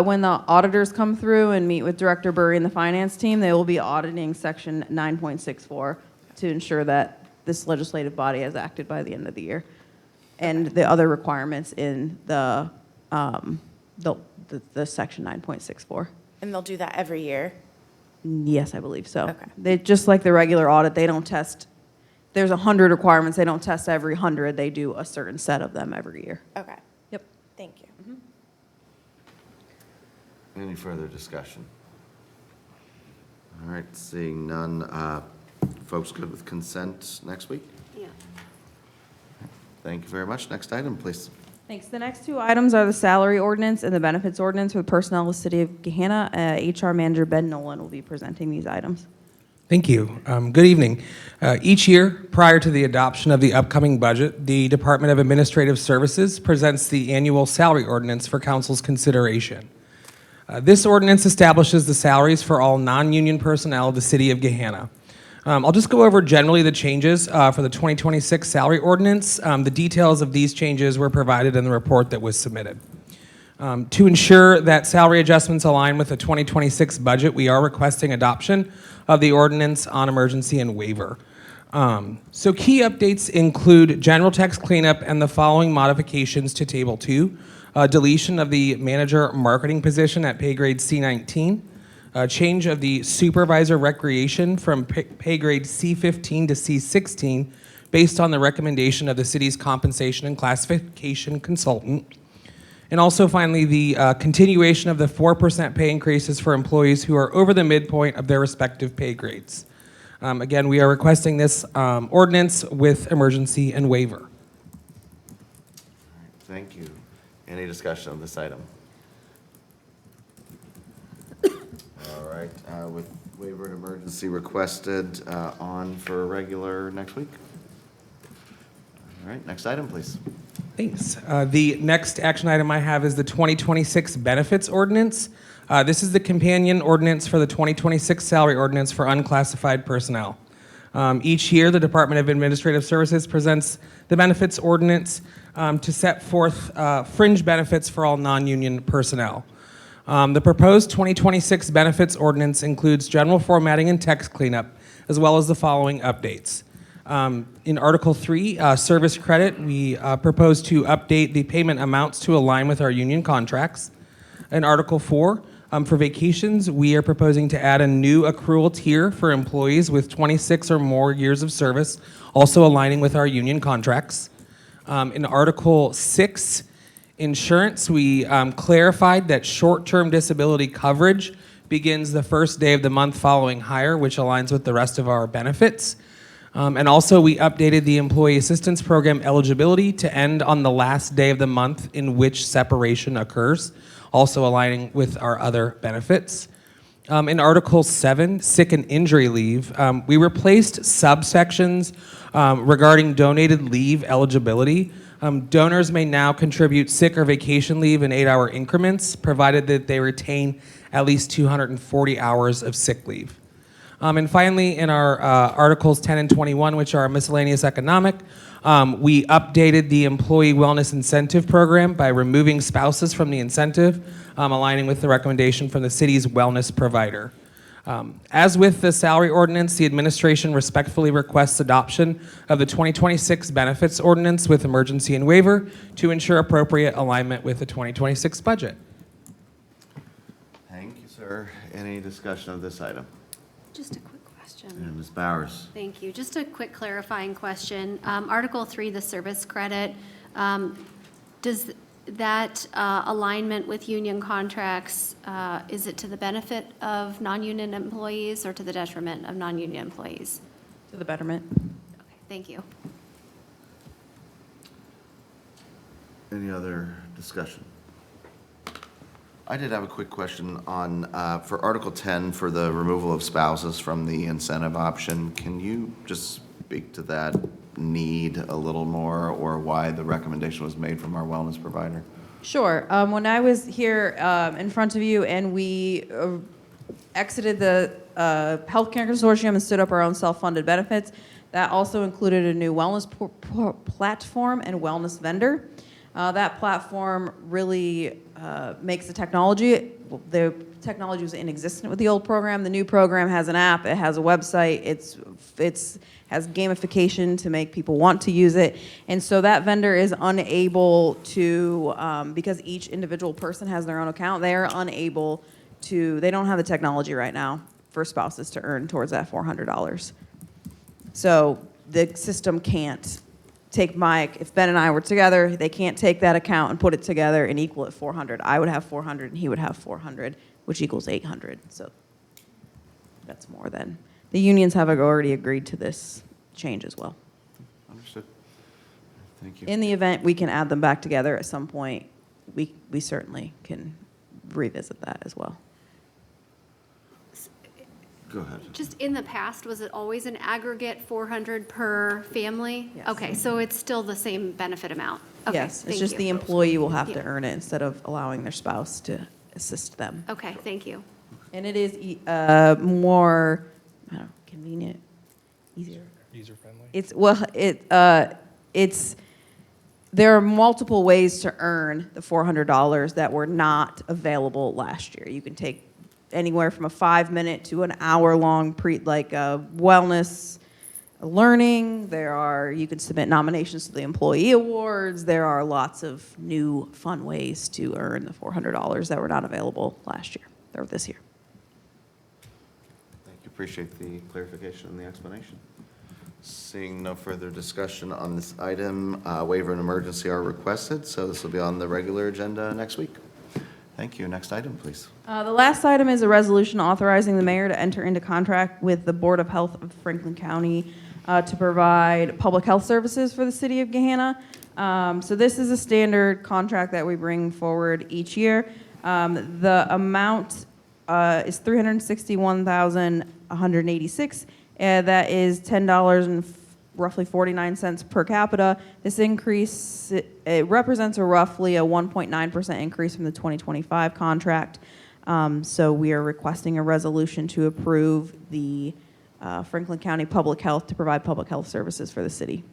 When the auditors come through and meet with Director Burry and the finance team, they will be auditing section 9.64 to ensure that this legislative body has acted by the end of the year. And the other requirements in the section 9.64. And they'll do that every year? Yes, I believe so. Okay. They, just like the regular audit, they don't test, there's 100 requirements, they don't test every 100, they do a certain set of them every year. Okay. Yep. Thank you. Any further discussion? All right, seeing none, folks good with consent next week? Yeah. Thank you very much. Next item, please. Thanks. The next two items are the salary ordinance and the benefits ordinance for the personnel of the city of Gahanna. HR Manager Ben Nolan will be presenting these items. Thank you. Good evening. Each year, prior to the adoption of the upcoming budget, the Department of Administrative Services presents the annual salary ordinance for council's consideration. This ordinance establishes the salaries for all non-union personnel of the city of Gahanna. I'll just go over generally the changes for the 2026 salary ordinance. The details of these changes were provided in the report that was submitted. To ensure that salary adjustments align with the 2026 budget, we are requesting adoption of the ordinance on emergency and waiver. So key updates include general text cleanup and the following modifications to Table 2. Deletion of the manager marketing position at pay grade C19. Change of the supervisor recreation from pay grade C15 to C16 based on the recommendation of the city's compensation and classification consultant. And also finally, the continuation of the 4% pay increases for employees who are over the midpoint of their respective pay grades. Again, we are requesting this ordinance with emergency and waiver. Thank you. Any discussion on this item? All right, with waiver and emergency requested, on for regular next week. All right, next item, please. Thanks. The next action item I have is the 2026 benefits ordinance. This is the companion ordinance for the 2026 salary ordinance for unclassified personnel. Each year, the Department of Administrative Services presents the benefits ordinance to set forth fringe benefits for all non-union personnel. The proposed 2026 benefits ordinance includes general formatting and text cleanup, as well as the following updates. In Article 3, service credit, we propose to update the payment amounts to align with our union contracts. In Article 4, for vacations, we are proposing to add a new accrual tier for employees with 26 or more years of service, also aligning with our union contracts. In Article 6, insurance, we clarified that short-term disability coverage begins the first day of the month following hire, which aligns with the rest of our benefits. And also, we updated the Employee Assistance Program eligibility to end on the last day of the month in which separation occurs, also aligning with our other benefits. In Article 7, sick and injury leave, we replaced subsections regarding donated leave eligibility. Donors may now contribute sick or vacation leave in 8-hour increments, provided that they retain at least 240 hours of sick leave. And finally, in our Articles 10 and 21, which are miscellaneous economic, we updated the Employee Wellness Incentive Program by removing spouses from the incentive, aligning with the recommendation from the city's wellness provider. As with the salary ordinance, the administration respectfully requests adoption of the 2026 benefits ordinance with emergency and waiver to ensure appropriate alignment with the 2026 budget. Thank you, sir. Any discussion of this item? Just a quick question. And Ms. Bowers. Thank you. Just a quick clarifying question. Article 3, the service credit, does that alignment with union contracts, is it to the benefit of non-union employees or to the detriment of non-union employees? To the betterment. Okay, thank you. Any other discussion? I did have a quick question on, for Article 10, for the removal of spouses from the incentive option. Can you just speak to that need a little more, or why the recommendation was made from our wellness provider? Sure. When I was here in front of you and we exited the healthcare consortium and stood up our own self-funded benefits, that also included a new wellness platform and wellness vendor. That platform really makes the technology was inexistent with the old program. The new program has an app, it has a website, it's has gamification to make people want to use it. And so that vendor is unable to, because each individual person has their own account, they are unable to, they don't have the technology right now for spouses to earn towards that $400. So the system can't take if Ben and I were together, they can't take that account and put it together and equal it 400. I would have 400 and he would have 400, which equals 800. So that's more than, the unions have already agreed to this change as well. Understood. Thank you. In the event we can add them back together at some point, we certainly can revisit that as well. Go ahead. Just in the past, was it always an aggregate 400 per family? Yes. Okay, so it's still the same benefit amount? Okay, Yes, it's thank just you. the employee will have to Yeah. earn it instead of allowing their spouse to assist them. Okay, thank you. And it is more, I don't know, convenient, easier. User-friendly. There are multiple ways to earn the $400 that were not available last year. You can take anywhere from a 5-minute to an hour-long wellness learning. You can submit nominations to the employee awards. There are lots of new fun ways to earn the $400 that were not available last year or this year. Thank you. Appreciate the clarification and the explanation. Seeing no further discussion on this item, waiver and emergency are requested, so this will be on the regular agenda next week. Thank you. Next item, please. The last item is a resolution authorizing the mayor to enter into contract with the Board of Health of Franklin County to provide public health services for the city of Gahanna. So this is a standard contract that we bring forward each year. The amount is $361,186. That is $10 and roughly 49 cents per capita. This increase, it represents roughly a 1.9% increase from the 2025 contract. So we are requesting a resolution to approve the Franklin County Public Health to provide public health services for the city.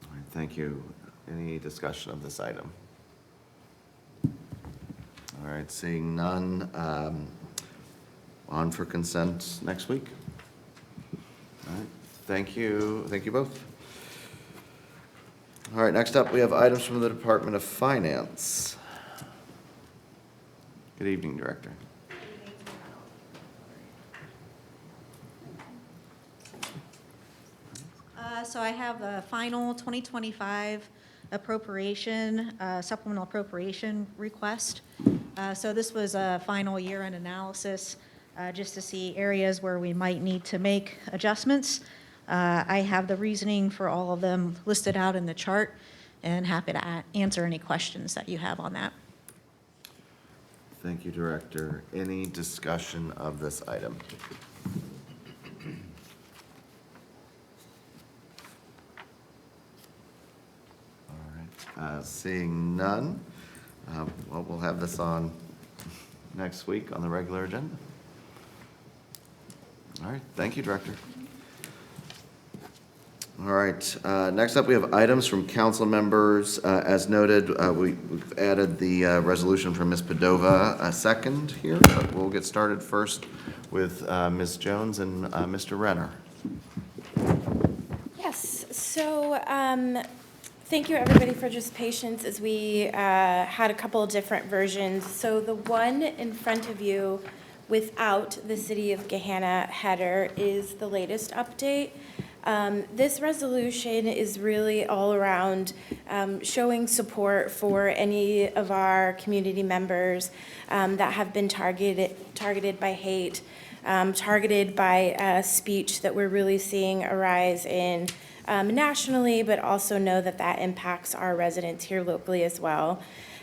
All right, thank you. Any discussion of this item? All right, seeing none, on for consent next week. All right, thank you both. All right, next up, we have items from the Department of Finance. Good evening, Director. So I have the final 2025 appropriation, supplemental appropriation request. So this was a final year-end analysis just to see areas where we might need to make adjustments. I have the reasoning for all of them listed out in the chart and happy to answer any questions that you have on that. Thank you, Director. Any discussion of this item? All right, seeing none, well, we'll have this on next week on the regular agenda. All right, thank you, Director. All right, next up, we have items from council members. As noted, we've added the resolution from Ms. Padova second here, but we'll get started first with Ms. Jones and Mr. Renner. Yes, so thank you everybody for just patience as we had a couple of different versions. So the one in front of you without the City of Gahanna header is the latest update. This resolution is really all around showing support for any of our community members that have been targeted by hate, targeted by speech that we're really seeing arise in nationally, but also know that that impacts our residents here locally as well.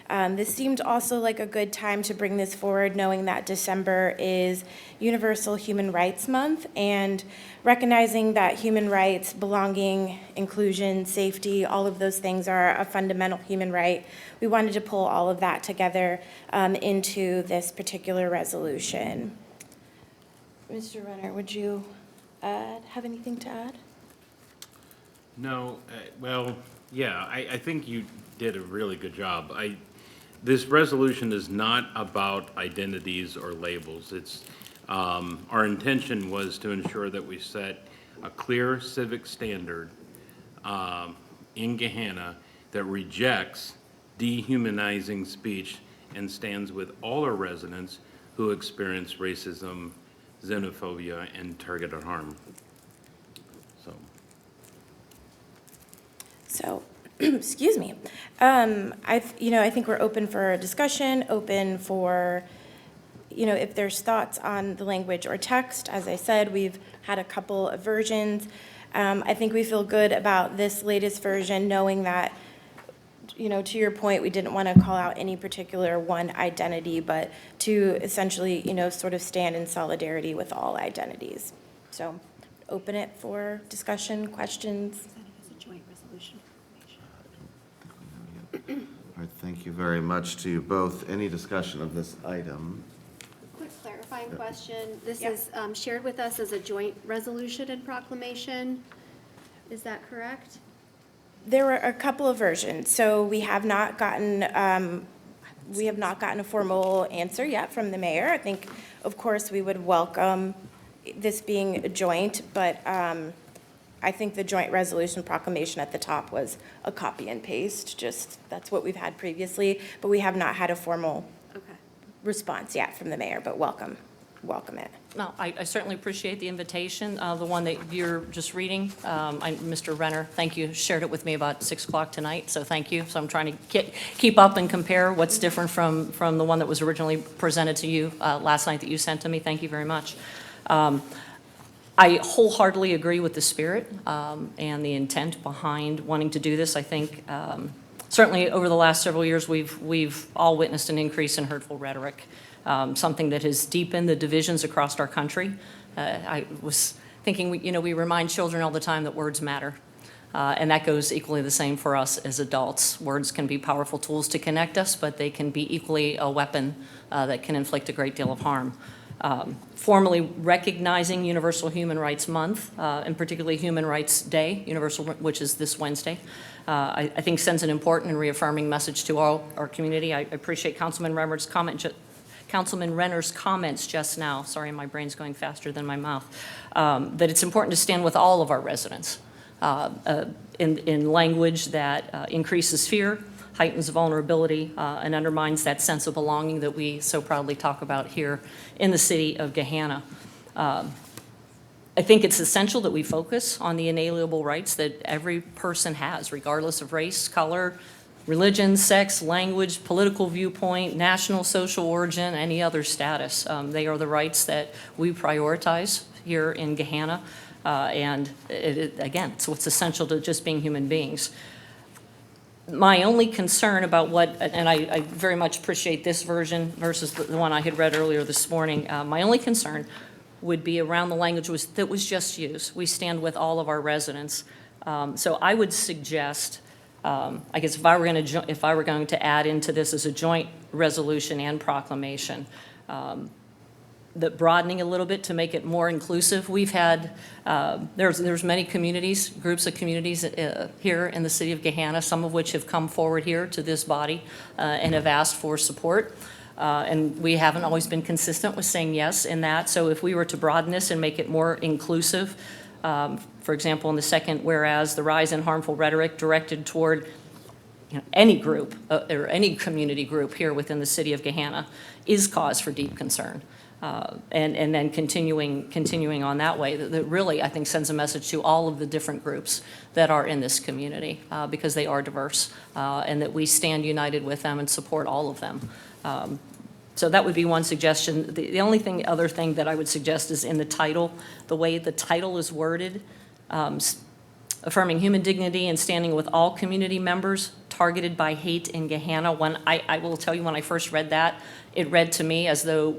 This seemed also like a good time to bring this forward, knowing that December is Universal Human Rights Month, and recognizing that human rights, belonging, inclusion, safety, all of those things are a fundamental human right. We wanted to pull all of that together into this particular resolution. Mr. Renner, would you have anything to add? No, well, yeah, I think you did a really good job. This resolution is not about identities or labels. It's, our intention was to ensure that we set a clear civic standard in Gahanna that rejects dehumanizing speech and stands with all our residents who experience racism, xenophobia, and targeted harm. So, excuse me. I think we're open for a discussion, open for, if there's thoughts on the language or text. As I said, we've had a couple of versions. I think we feel good about this latest version, knowing that, to your point, we didn't want to call out any particular one identity, but to essentially, sort of stand in solidarity with all identities. So, open it for discussion, questions. All right, thank you very much to you both. Any discussion of this item? Quick clarifying question. This is shared with us as a joint resolution and proclamation. Is that correct? There were a couple of versions, so we have not gotten a formal answer yet from the mayor. I think, of course, we would welcome this being a joint, but I think the joint resolution proclamation at the top was a copy and paste, just that's what we've had previously, but we have not had a formal response yet from the mayor, but welcome it. No, I certainly appreciate the invitation, the one that you're just reading. Mr. Renner, thank you, shared it with me about 6 o'clock tonight, so thank you. So I'm trying to keep up and compare what's different from the one that was originally presented to you last night that you sent to me. Thank you very much. I wholeheartedly agree with the spirit and the intent behind wanting to do this. I think certainly over the last several years, we've all witnessed an increase in hurtful rhetoric, something that has deepened the divisions across our country. I was thinking, we remind children all the time that words matter. And that goes equally the same for us as adults. Words can be powerful tools to connect us, but they can be equally a weapon that can inflict a great deal of harm. Formally recognizing Universal Human Rights Month, and particularly Human Rights Day, which is this Wednesday, I think sends an important and reaffirming message to all our community. I appreciate Councilman Renner's comments just now. Sorry, my brain's going faster than my mouth. That it's important to stand with all of our residents in language that increases fear, heightens vulnerability, and undermines that sense of belonging that we so proudly talk about here in the city of Gahanna. I think it's essential that we focus on the inalienable rights that every person has, regardless of race, color, religion, sex, language, political viewpoint, national, social origin, any other status. They are the rights that we prioritize here in Gahanna. And again, it's what's essential to just being human beings. My only concern about and I very much appreciate this version versus the one I had read earlier this morning. My only concern would be around the language that was just used. We stand with all of our residents. So I would suggest, I guess if I were going to add into this as a joint resolution and proclamation, that broadening a little bit to make it more inclusive. We've had, there's many communities, groups of communities here in the city of Gahanna, some of which have come forward here to this body and have asked for support. And we haven't always been consistent with saying yes in that. So if we were to broaden this and make it more inclusive, for example, in the second whereas, the rise in harmful rhetoric directed toward any group or any community group here within the city of Gahanna is cause for deep concern. And then continuing on that way, that really, I think, sends a message to all of the different groups that are in this community because they are diverse and that we stand united with them and support all of them. So that would be one suggestion. The only other thing that I would suggest is in the title, the way the title is worded, affirming human dignity and standing with all community members, targeted by hate in Gahanna. When I will tell you, when I first read that, it read to me as though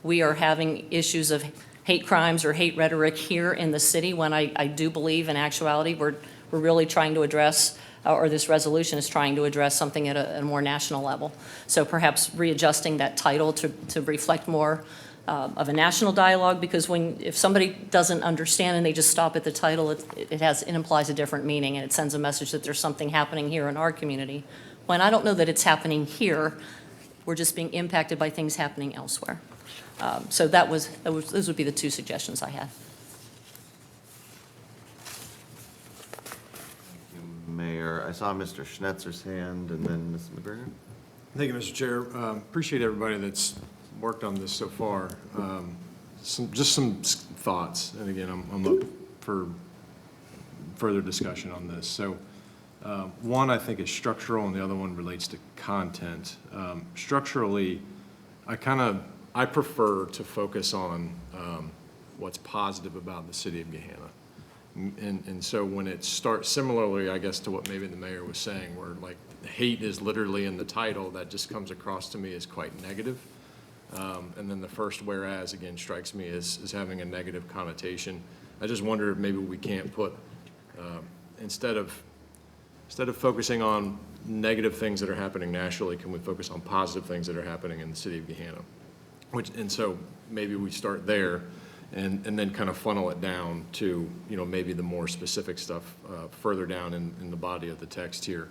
we are having issues of hate crimes or hate rhetoric here in the city, when I do believe in actuality we're really trying to address, or this resolution is trying to address something at a more national level. So perhaps readjusting that title to reflect more of a national dialogue, because if somebody doesn't understand and they just stop at the title, it implies a different meaning, and it sends a message that there's something happening here in our community. When I don't know that it's happening here, we're just being impacted by things happening elsewhere. So those would be the two suggestions I had. Mayor, I saw Mr. Schnetzer's hand, and then Ms. McGregor. Thank you, Mr. Chair. Appreciate everybody that's worked on this so far. Just some thoughts, and again, I'm up for further discussion on this. So one, I think, is structural, and the other one relates to content. Structurally, I prefer to focus on what's positive about the city of Gahanna. And so when it starts, similarly, I guess, to what maybe the mayor was saying, where like hate is literally in the title, that just comes across to me as quite negative. And then the first whereas, again, strikes me as having a negative connotation. I just wonder if maybe we can't put, instead of focusing on negative things that are happening nationally, can we focus on positive things that are happening in the city of Gahanna? And so maybe we start there and then kind of funnel it down to, maybe the more specific stuff further down in the body of the text here.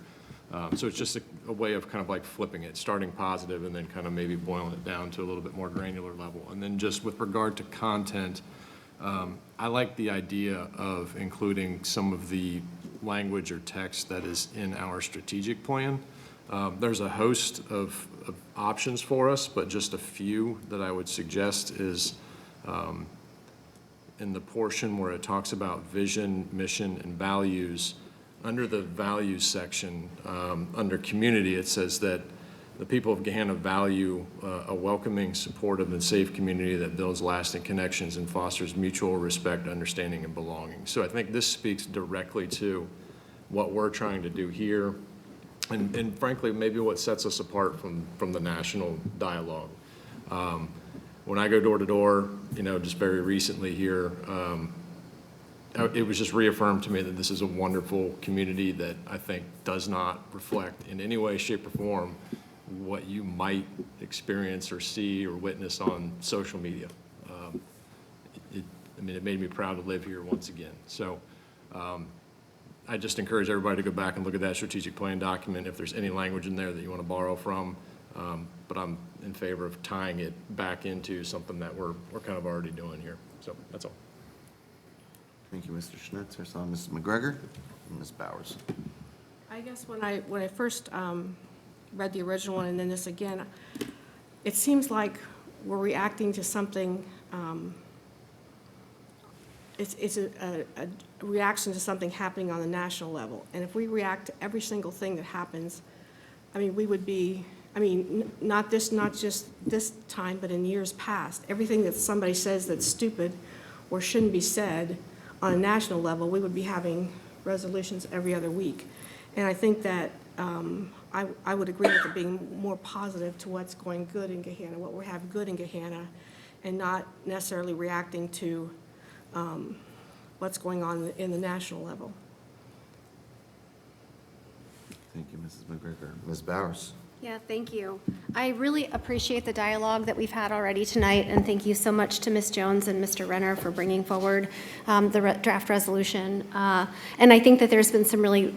So it's just a way of kind of like flipping it, starting positive and then kind of maybe boiling it down to a little bit more granular level. And then just with regard to content, I like the idea of including some of the language or text that is in our strategic plan. There's a host of options for us, but just a few that I would suggest is in the portion where it talks about vision, mission, and values. Under the values section, under community, it says that the people of Gahanna value a welcoming, supportive, and safe community that builds lasting connections and fosters mutual respect, understanding, and belonging. So I think this speaks directly to what we're trying to do here, and frankly, maybe what sets us apart from the national dialogue. When I go door to door, just very recently here, it was just reaffirmed to me that this is a wonderful community that I think does not reflect in any way, shape, or form what you might experience or see or witness on social media. It made me proud to live here once again. So I just encourage everybody to go back and look at that strategic plan document if there's any language in there that you want to borrow from. But I'm in favor of tying it back into something that we're kind of already doing here. So that's all. Thank you, Mr. Schnitzer. So Mrs. McGregor and Ms. Bowers. I guess when I first read the original one and then this again, it seems like we're reacting to something, it's a reaction to something happening on the national level. And if we react to every single thing that happens, we would be, not just this time, but in years past, everything that somebody says that's stupid or shouldn't be said on a national level, we would be having resolutions every other week. And I think that I would agree with it being more positive to what's going good in Gahanna, what we have good in Gahanna, and not necessarily reacting to what's going on in the national level. Thank you, Mrs. McGregor. Ms. Bowers. Yeah, thank you. I really appreciate the dialogue that we've had already tonight, and thank you so much to Ms. Jones and Mr. Renner for bringing forward the draft resolution. And I think that there's been some really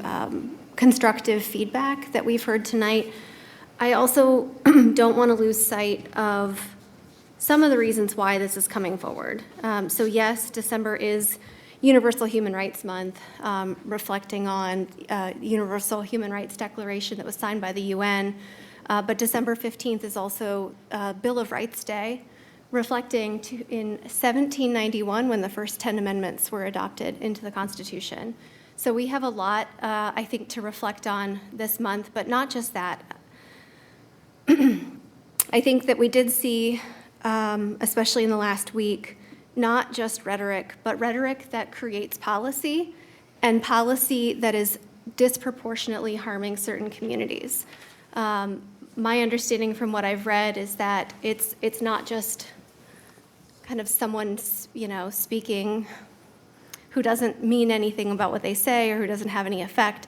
constructive feedback that we've heard tonight. I also don't want to lose sight of some of the reasons why this is coming forward. So yes, December is Universal Human Rights Month, reflecting on Universal Human Rights Declaration that was signed by the UN. But December 15th is also Bill of Rights Day, reflecting in 1791 when the first 10 amendments were adopted into the Constitution. So we have a lot, I think, to reflect on this month, but not just that. I think that we did see, especially in the last week, not just rhetoric, but rhetoric that creates policy, and policy that is disproportionately harming certain communities. My understanding from what I've read is that it's not just kind of someone, speaking who doesn't mean anything about what they say or who doesn't have any effect.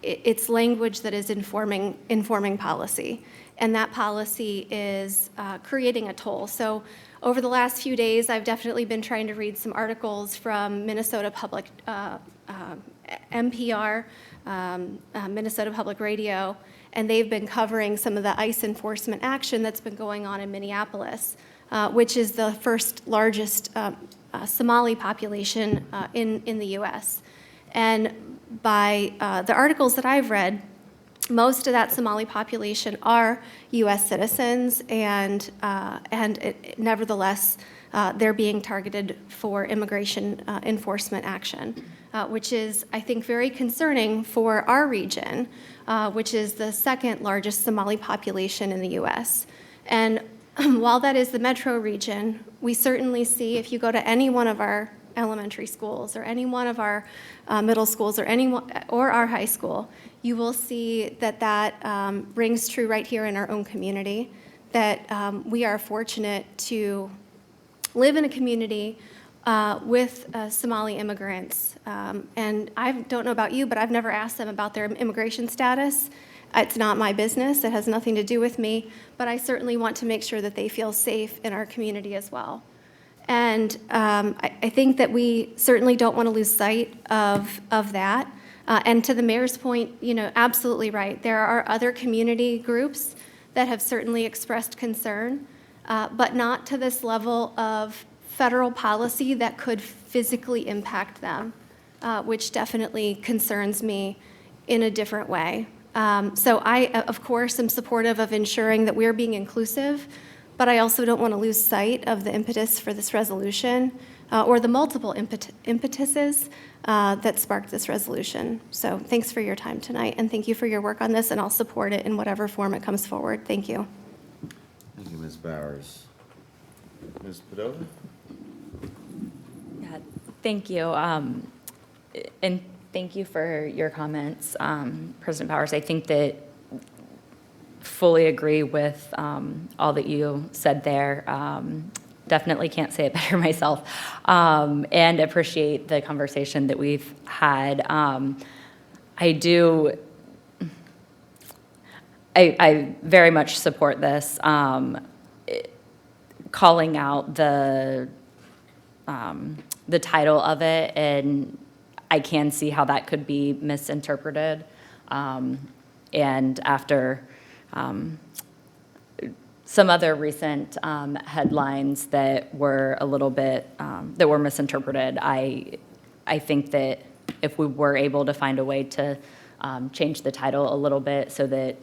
It's language that is informing policy, and that policy is creating a toll. So over the last few days, I've definitely been trying to read some articles from Minnesota Public, NPR, Minnesota Public Radio, and they've been covering some of the ICE enforcement action that's been going on in Minneapolis, which is the first largest Somali population in the U.S. And by the articles that I've read, most of that Somali population are U.S. citizens, and nevertheless, they're being targeted for immigration enforcement action, which is, I think, very concerning for our region, which is the second largest Somali population in the U.S. And while that is the metro region, we certainly see, if you go to any one of our elementary schools or any one of our middle schools or our high school, you will see that rings true right here in our own community, that we are fortunate to live in a community with Somali immigrants. And I don't know about you, but I've never asked them about their immigration status. It's not my business. It has nothing to do with me. But I certainly want to make sure that they feel safe in our community as well. And I think that we certainly don't want to lose sight of that. And to the mayor's point, absolutely right. There are other community groups that have certainly expressed concern, but not to this level of federal policy that could physically impact them, which definitely concerns me in a different way. So I, of course, am supportive of ensuring that we're being inclusive, but I also don't want to lose sight of the impetus for this resolution or the multiple impetuses that sparked this resolution. So thanks for your time tonight, and thank you for your work on this, and I'll support it in whatever form it comes forward. Thank you. Thank you, Ms. Bowers. Ms. Padova? Yeah, thank you. And thank you for your comments, President Powers. I think that fully agree with all that you said there. Definitely can't say it better myself, and appreciate the conversation that we've had. I very much support this, calling out the title of it, and I can see how that could be misinterpreted. And after some other recent headlines that were a little bit, that were misinterpreted, I think that if we were able to find a way to change the title a little bit so that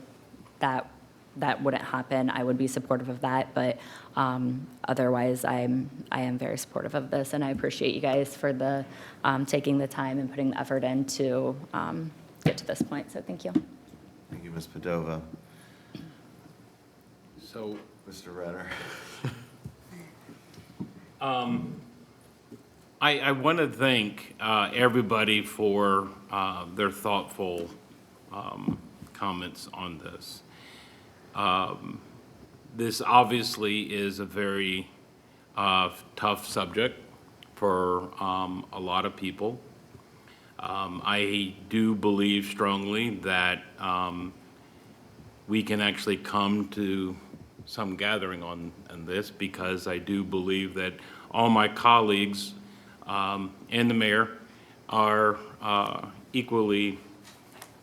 wouldn't happen, I would be supportive of that. But otherwise, I am very supportive of this, and I appreciate you guys for the taking the time and putting the effort in to get to this point. So thank you. Thank you, Ms. Padova. So, Mr. Renner. I want to thank everybody for their thoughtful comments on this. This obviously is a very tough subject for a lot of people. I do believe strongly that we can actually come to some gathering on this, because I do believe that all my colleagues and the mayor are equally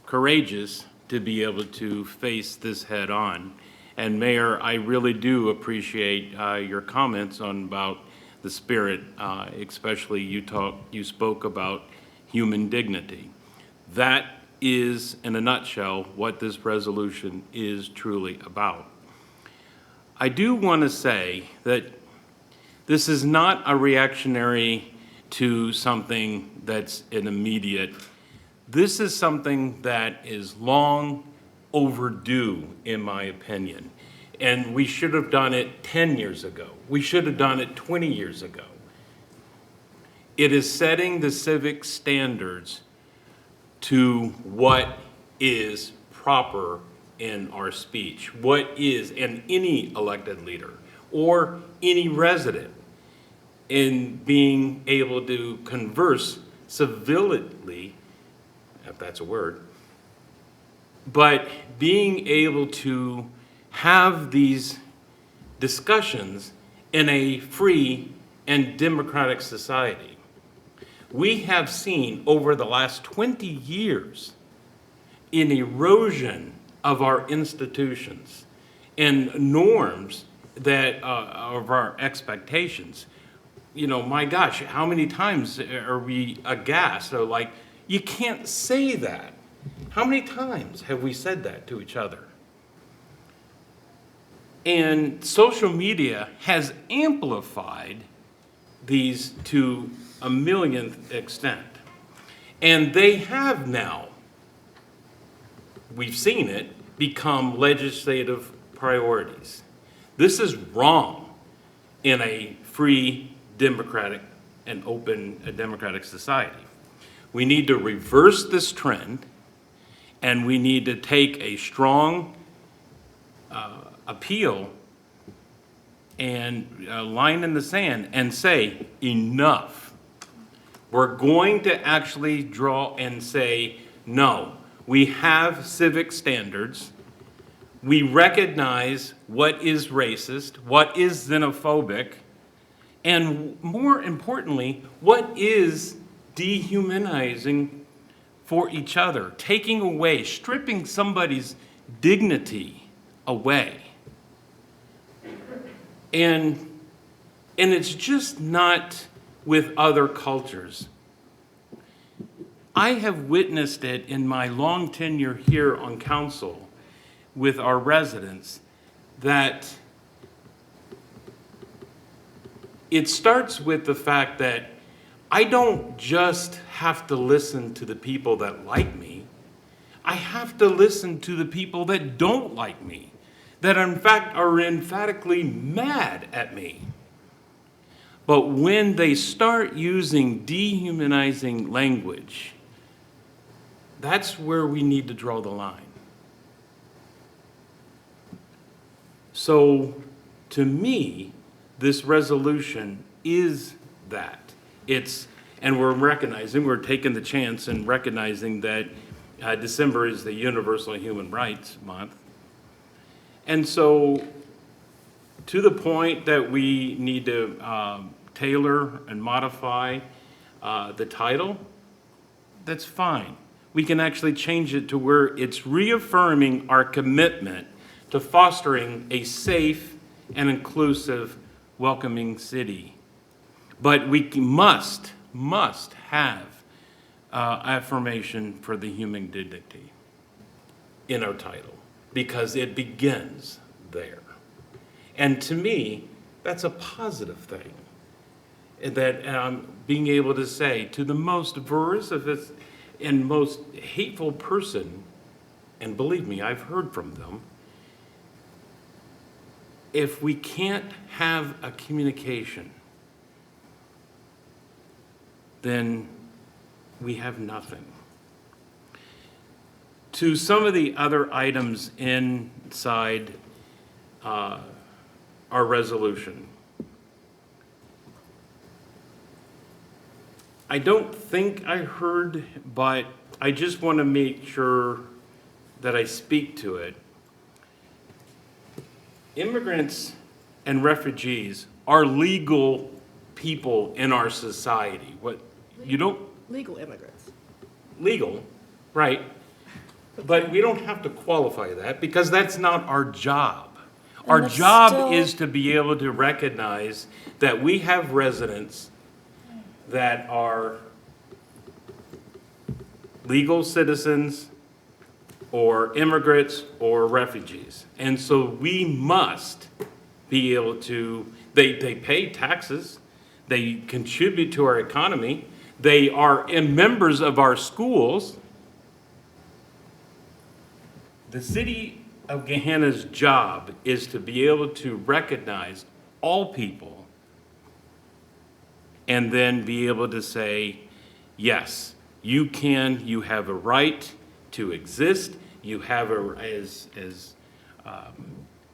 courageous to be able to face this head on. And Mayor, I really do appreciate your comments about the spirit, especially you spoke about human dignity. That is, in a nutshell, what this resolution is truly about. I do want to say that this is not a reactionary to something that's an immediate. This is something that is long overdue, in my opinion. And we should have done it 10 years ago. We should have done it 20 years ago. It is setting the civic standards to what is proper in our speech, what is, and any elected leader or any resident in being able to converse civilly, if that's a word, but being able to have these discussions in a free and democratic society. We have seen over the last 20 years an erosion of our institutions and norms that of our expectations. You know, my gosh, how many times are we aghast? So like, you can't say that. How many times have we said that to each other? And social media has amplified these to a millionth extent. And they have now, we've seen it, become legislative priorities. This is wrong in a free, democratic, and open democratic society. We need to reverse this trend, and we need to take a strong appeal and a line in the sand and say, enough. We're going to actually draw and say, no, we have civic standards. We recognize what is racist, what is xenophobic, and more importantly, what is dehumanizing for each other, taking away, stripping somebody's dignity away. And it's just not with other cultures. I have witnessed it in my long tenure here on council with our residents that it starts with the fact that I don't just have to listen to the people that like me. I have to listen to the people that don't like me, that in fact are emphatically mad at me. But when they start using dehumanizing language, that's where we need to draw the line. So, to me, this resolution is that. And we're taking the chance and recognizing that December is the Universal Human Rights Month. And so, to the point that we need to tailor and modify the title, that's fine. We can actually change it to where it's reaffirming our commitment to fostering a safe and inclusive, welcoming city. But we must have affirmation for the human dignity in our title, because it begins there. And to me, that's a positive thing. That being able to say to the most vociferous and most hateful person, and believe me, I've heard from them, if we can't have a communication, then we have nothing. To some of the other items inside our resolution, I don't think I heard, but I just want to make sure that I speak to it. Immigrants and refugees are legal people in our society. What you don't Legal immigrants. legal, right? But we don't have to qualify that because that's not our job. Our that's job still- is to be able to recognize that we have residents that are legal citizens or immigrants or refugees. And so we must be able to, they pay taxes, they contribute to our economy, they are members of our schools. The city of Gahanna's job is to be able to recognize all people and then be able to say, yes, You have a right to exist. You have as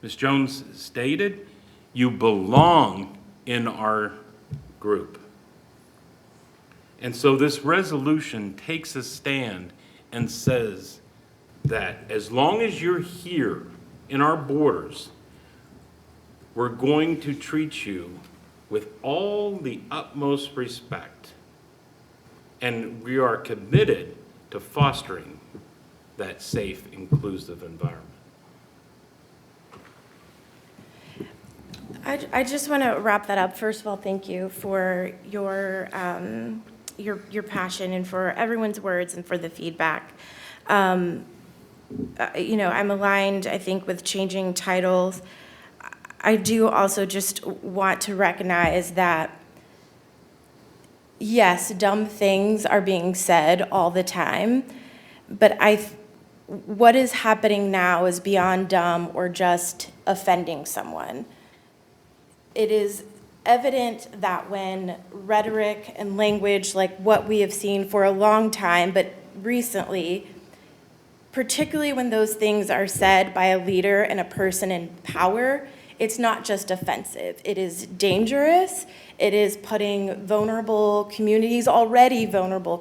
Ms. Jones stated, you belong in our group. And so this resolution takes a stand and says that as long as you're here in our borders, we're going to treat you with all the utmost respect. And we are committed to fostering that safe, inclusive environment. I just want to wrap that up. First of all, thank you for your passion and for everyone's words and for the feedback. I'm aligned, I think, with changing titles. I do also just want to recognize that, yes, dumb things are being said all the time, but what is happening now is beyond dumb or just offending someone. It is evident that when rhetoric and language like what we have seen for a long time, but recently, particularly when those things are said by a leader and a person in power, it's not just offensive. It is dangerous. It is putting vulnerable communities, already vulnerable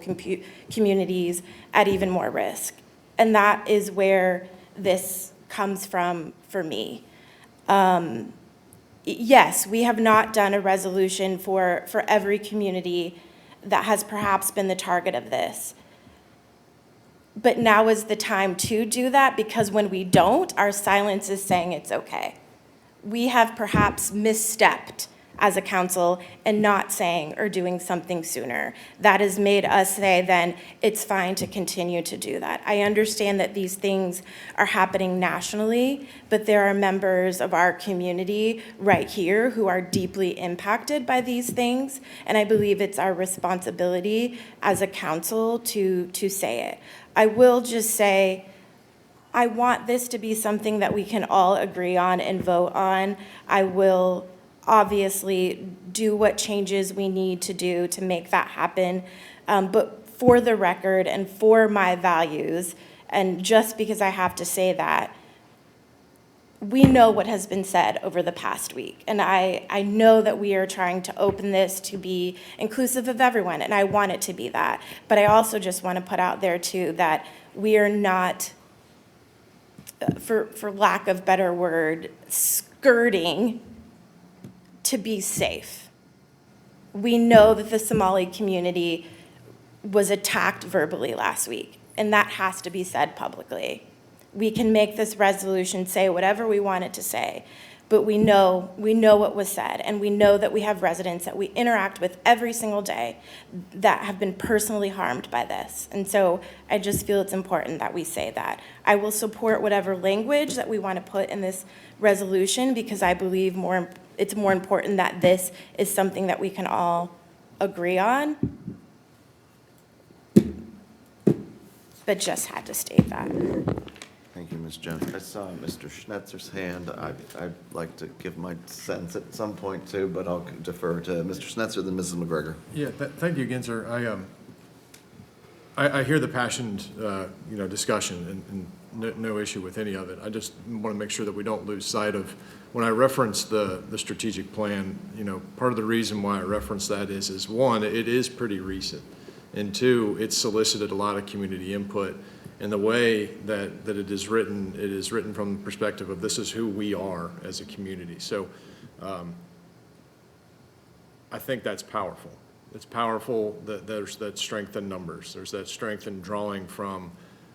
communities, at even more risk. And that is where this comes from for me. Yes, we have not done a resolution for every community that has perhaps been the target of this. But now is the time to do that, because when we don't, our silence is saying it's okay. We have perhaps misstepped as a council and not saying or doing something sooner. That has made us say then it's fine to continue to do that. I understand that these things are happening nationally, but there are members of our community right here who are deeply impacted by these things, and I believe it's our responsibility as a council to say it. I will just say, I want this to be something that we can all agree on and vote on. I will obviously do what changes we need to do to make that happen. But for the record and for my values, and just because I have to say that, we know what has been said over the past week. And I know that we are trying to open this to be inclusive of everyone, and I want it to be that. But I also just want to put out there too that we are not, for lack of better word, skirting to be safe. We know that the Somali community was attacked verbally last week, and that has to be said publicly. We can make this resolution say whatever we want it to say, but we know what was said, and we know that we have residents that we interact with every single day that have been personally harmed by this. And so I just feel it's important that we say that. I will support whatever language that we want to put in this resolution, because I believe it's more important that this is something that we can all agree on. But just had to state that. Thank you, Ms. Jones. I saw Mr. Schnetzer's hand. I'd like to give my sense at some point too, but I'll defer to Mr. Schnetzer, then Mrs. McGregor. Yeah, thank you again, sir. I hear the passionate, discussion, and no issue with any of it. I just want to make sure that we don't lose sight of, when I reference the strategic plan, part of the reason why I reference that is one, it is pretty recent, and two, it's solicited a lot of community input. And the way that it is written from the perspective of this is who we are as a community. So I think that's powerful. It's powerful that there's that strength in numbers. There's that strength in drawing from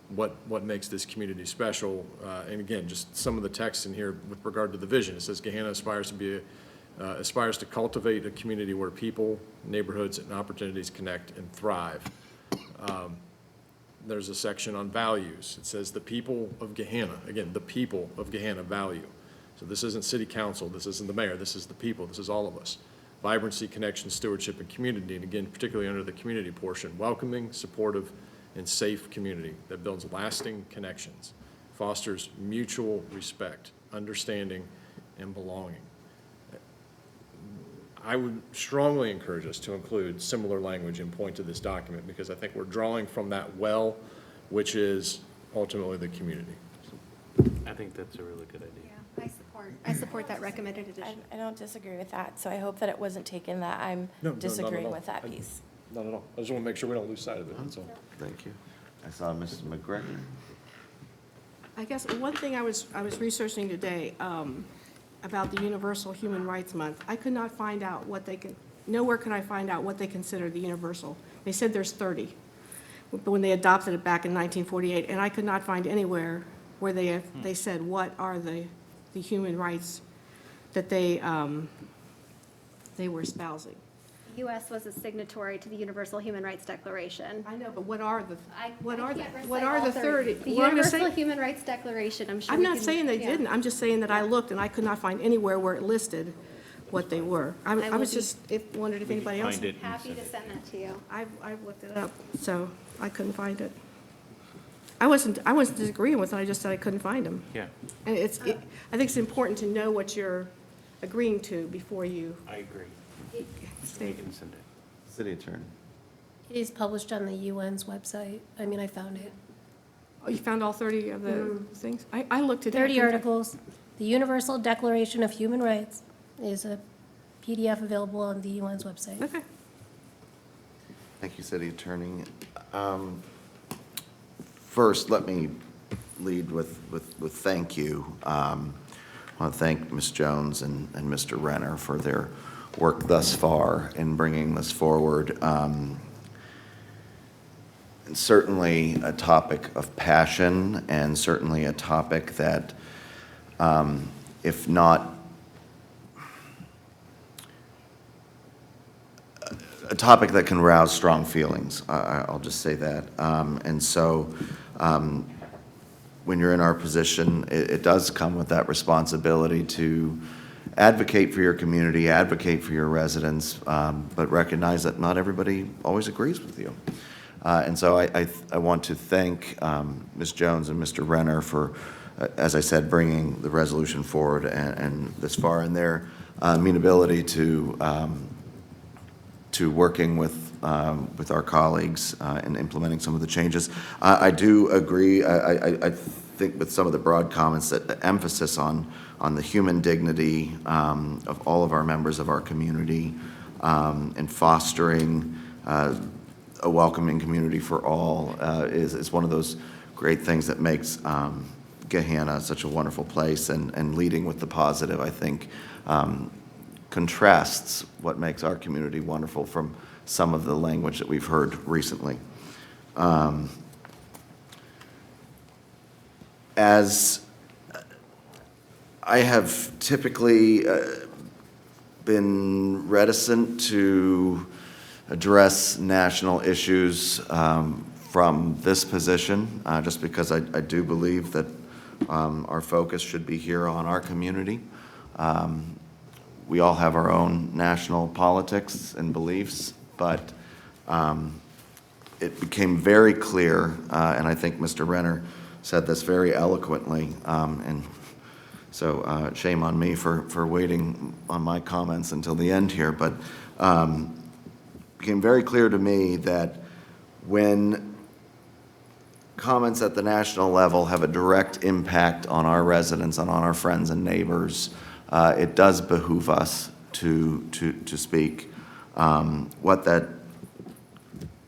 what makes this community special. And again, just some of the text in here with regard to the vision. It says Gahanna aspires to cultivate a community where people, neighborhoods, and opportunities connect and thrive. There's a section on values. It says the people of Gahanna, again, the people of Gahanna value. So this isn't city council, this isn't the mayor, this is the people, this is all of us. Vibrancy, connection, stewardship, and community, and again, particularly under the community portion, welcoming, supportive, and safe community that builds lasting connections, fosters mutual respect, understanding, and belonging. I would strongly encourage us to include similar language in point to this document, because I think we're drawing from that well, which is ultimately the community. I think that's a really good idea. Yeah, I support that recommended addition. I don't disagree with that, so I hope that it wasn't taken that I'm No, not at disagreeing all. with that piece. Not at all. I just want to make sure we don't lose sight of it, that's all. Thank you. I saw Mrs. McGregor. I guess one thing I was researching today about the Universal Human Rights Month, I could not find out nowhere can I find out what they consider the universal. They said there's 30, but when they adopted it back in 1948, and I could not find anywhere where they said what are the human rights that they were espousing. The U.S. was a signatory to the Universal Human Rights Declaration. I know, but what are the I 30? The Well, I'm just Universal saying- Human Rights Declaration, I'm sure I'm we not can- saying they yeah. didn't, I'm just saying that I looked and I could not find anywhere where it listed what they were. I will was be- just wondered if We can anybody else. find it and Happy send to it. send that to you. I've looked it up, so I couldn't find it. I wasn't disagreeing with it, I just said I couldn't find them. Yeah, And I think it's important to know what you're agreeing to before you I agree. We state it. can send it. City Attorney. It is published on the UN's website. I mean, I found it. Oh, you found all 30 of the things? I looked today. I 30 couldn't- articles. The Universal Declaration of Human Rights is a PDF available on the UN's website. Okay. Thank you, City Attorney. First, let me lead with thank you. I want to thank Ms. Jones and Mr. Renner for their work thus far in bringing this forward. And certainly a topic of passion, and certainly a topic that, if not a topic that can rouse strong feelings. I'll just say that. And so when you're in our position, it does come with that responsibility to advocate for your community, advocate for your residents, but recognize that not everybody always agrees with you. And so I want to thank Ms. Jones and Mr. Renner for, as I said, bringing the resolution forward and this far, and their amenability to working with our colleagues in implementing some of the changes. I do agree, I think with some of the broad comments, that the emphasis on the human dignity of all of our members of our community and fostering a welcoming community for all is one of those great things that makes Gahanna such a wonderful place, and leading with the positive, I think, contrasts what makes our community wonderful from some of the language that we've heard recently. As I have typically been reticent to address national issues from this position, just because I do believe that our focus should be here on our community. We all have our own national politics and beliefs, but it became very clear, and I think Mr. Renner said this very eloquently, and so shame on me for waiting on my comments until the end here, but it became very clear to me that when comments at the national level have a direct impact on our residents and on our friends and neighbors, it does behoove us to speak. What that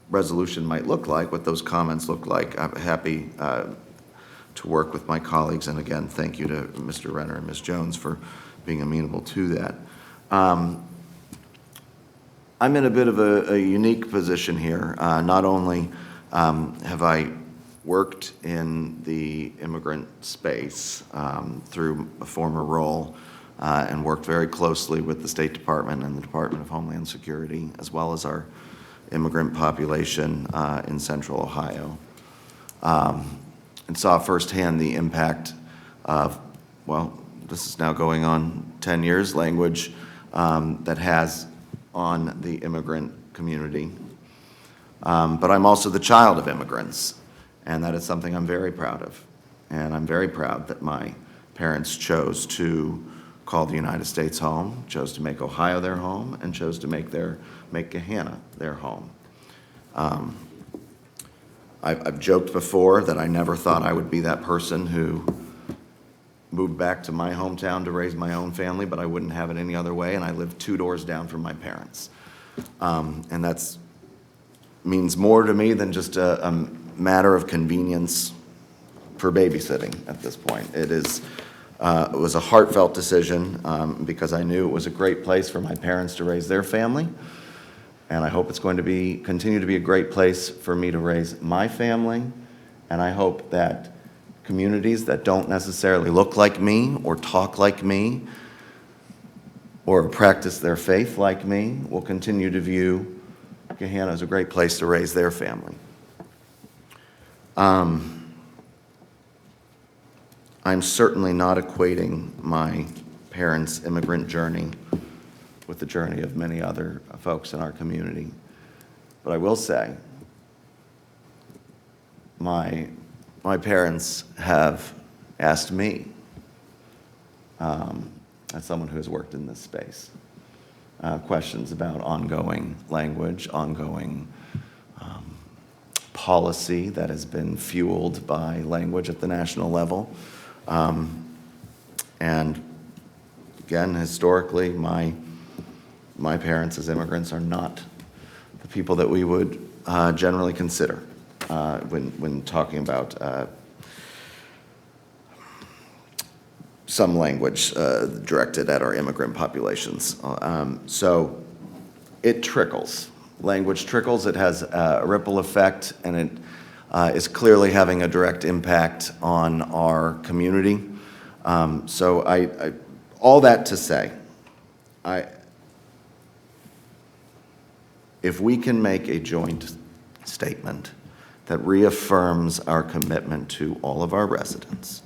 resolution might look like, what those comments look like, I'm happy to work with my colleagues, and again, thank you to Mr. Renner and Ms. Jones for being amenable to that. I'm in a bit of a unique position here. Not only have I worked in the immigrant space through a former role, and worked very closely with the State Department and the Department of Homeland Security, as well as our immigrant population in Central Ohio, and saw firsthand the impact of, well, this is now going on 10 years, language that has on the immigrant community. But I'm also the child of immigrants, and that is something I'm very proud of. And I'm very proud that my parents chose to call the United States home, chose to make Ohio their home, and chose to make Gahanna their home. I've joked before that I never thought I would be that person who moved back to my hometown to raise my own family, but I wouldn't have it any other way, and I live 2 doors down from my parents. And that's means more to me than just a matter of convenience for babysitting at this point. It was a heartfelt decision because I knew it was a great place for my parents to raise their family, and I hope it's going to continue to be a great place for me to raise my family, and I hope that communities that don't necessarily look like me or talk like me or practice their faith like me will continue to view Gahanna as a great place to raise their family. I'm certainly not equating my parents' immigrant journey with the journey of many other folks in our community. But I will say, my parents have asked me, as someone who has worked in this space, questions about ongoing language, ongoing policy that has been fueled by language at the national level. And again, historically, my parents as immigrants are not the people that we would generally consider when talking about some language directed at our immigrant populations. So it trickles. Language trickles. It has a ripple effect, and it is clearly having a direct impact on our community. So I all that to say, if we can make a joint statement that reaffirms our commitment to all of our residents,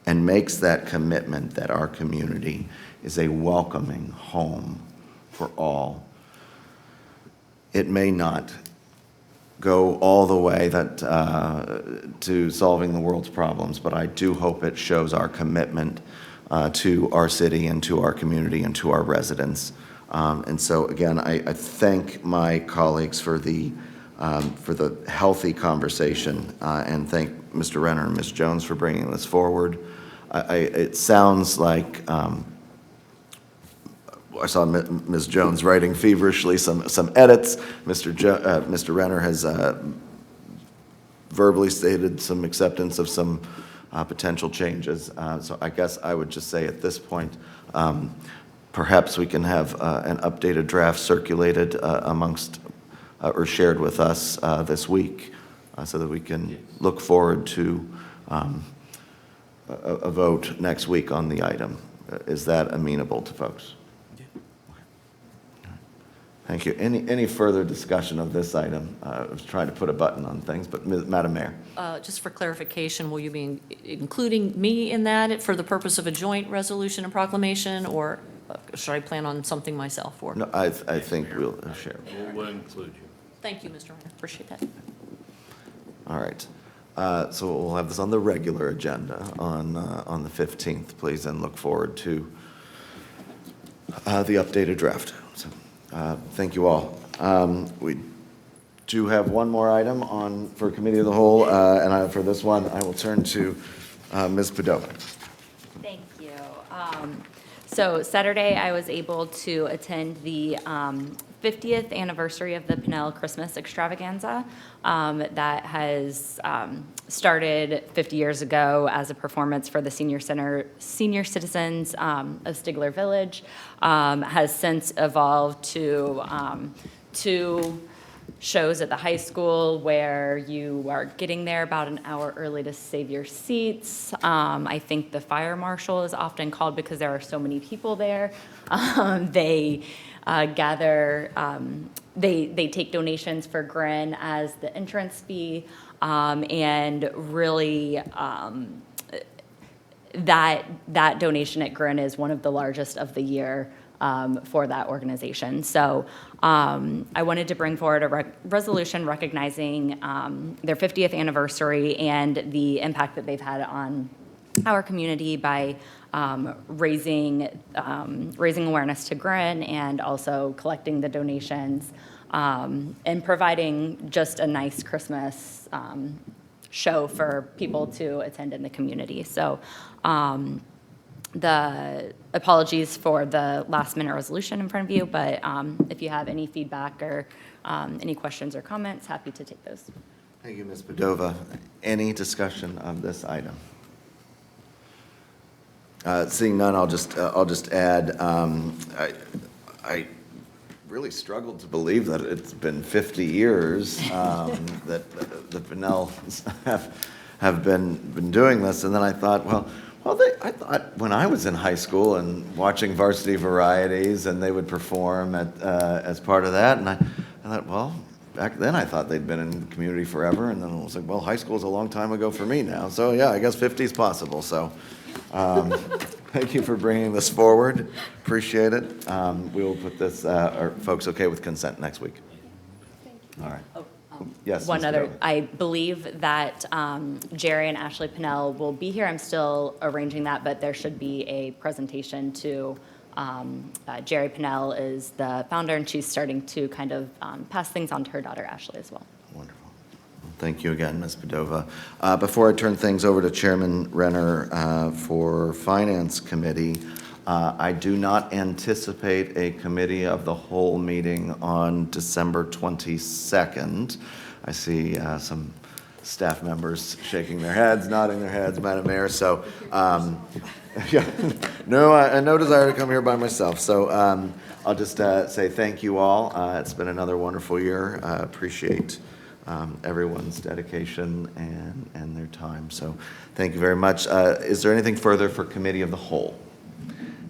and makes that commitment that our community is a welcoming home for all, it may not go all the way to solving the world's problems, but I do hope it shows our commitment to our city and to our community and to our residents. And so again, I thank my colleagues for the healthy conversation, and thank Mr. Renner and Ms. Jones for bringing this forward. It sounds like I saw Ms. Jones writing feverishly some edits. Mr. Renner has verbally stated some acceptance of some potential changes. So I guess I would just say at this point, perhaps we can have an updated draft circulated amongst or shared with us this week so that we can look forward to a vote next week on the item. Is that amenable to folks? Thank you. Any further discussion of this item? I was trying to put a button on things, but Madam Mayor. Just for clarification, will you be including me in that for the purpose of a joint resolution and proclamation, or should I plan on something myself? Or No, I think we'll share. We'll include you. Thank you, Mr. Renner. Appreciate that. All right. So we'll have this on the regular agenda on the 15th, please, and look forward to the updated draft. So, thank you all. We do have one more item for Committee of the Whole, and for this one, I will turn to Ms. Padova. Thank you. So Saturday, I was able to attend the 50th anniversary of the Pinnell Christmas Extravaganza that has started 50 years ago as a performance for the senior citizens of Stigler Village, has since evolved to two shows at the high school where you are getting there about an hour early to save your seats. I think the fire marshal is often called because there are so many people there. They gather, they take donations for Grin as the entrance fee, and really that donation at Grin is one of the largest of the year for that organization. So I wanted to bring forward a resolution recognizing their 50th anniversary and the impact that they've had on our community by raising awareness to GRIN and also collecting the donations and providing just a nice Christmas show for people to attend in the community. So the apologies for the last minute resolution in front of you, but if you have any feedback or any questions or comments, happy to take those. Thank you, Ms. Padova. Any discussion of this item? Seeing none, I'll just add, I really struggled to believe that it's been 50 years that the Pinnells have been doing this, and then I thought, I thought when I was in high school and watching Varsity Varieties, and they would perform as part of that, and I thought, well, back then I thought they'd been in the community forever, and then I was like, well, high school is a long time ago for me now, so yeah, I guess 50 is possible. So thank you for bringing this forward. Appreciate it. We will put this. Are folks okay with consent next week? All right. Yes. One Ms. other, Padova. I believe that Jerry and Ashley Pinnell will be here. I'm still arranging that, but there should be a presentation to Jerry Pinnell is the founder, and she's starting to kind of pass things on to her daughter Ashley as well. Wonderful. Thank you again, Ms. Padova. Before I turn things over to Chairman Renner for Finance Committee, I do not anticipate a committee of the whole meeting on December 22nd. I see some staff members shaking their heads, nodding their heads, Madam Mayor. So, yeah, no desire to come here by myself. So I'll just say thank you all. It's been another wonderful year. Appreciate everyone's dedication and their time. So thank you very much. Is there anything further for Committee of the Whole?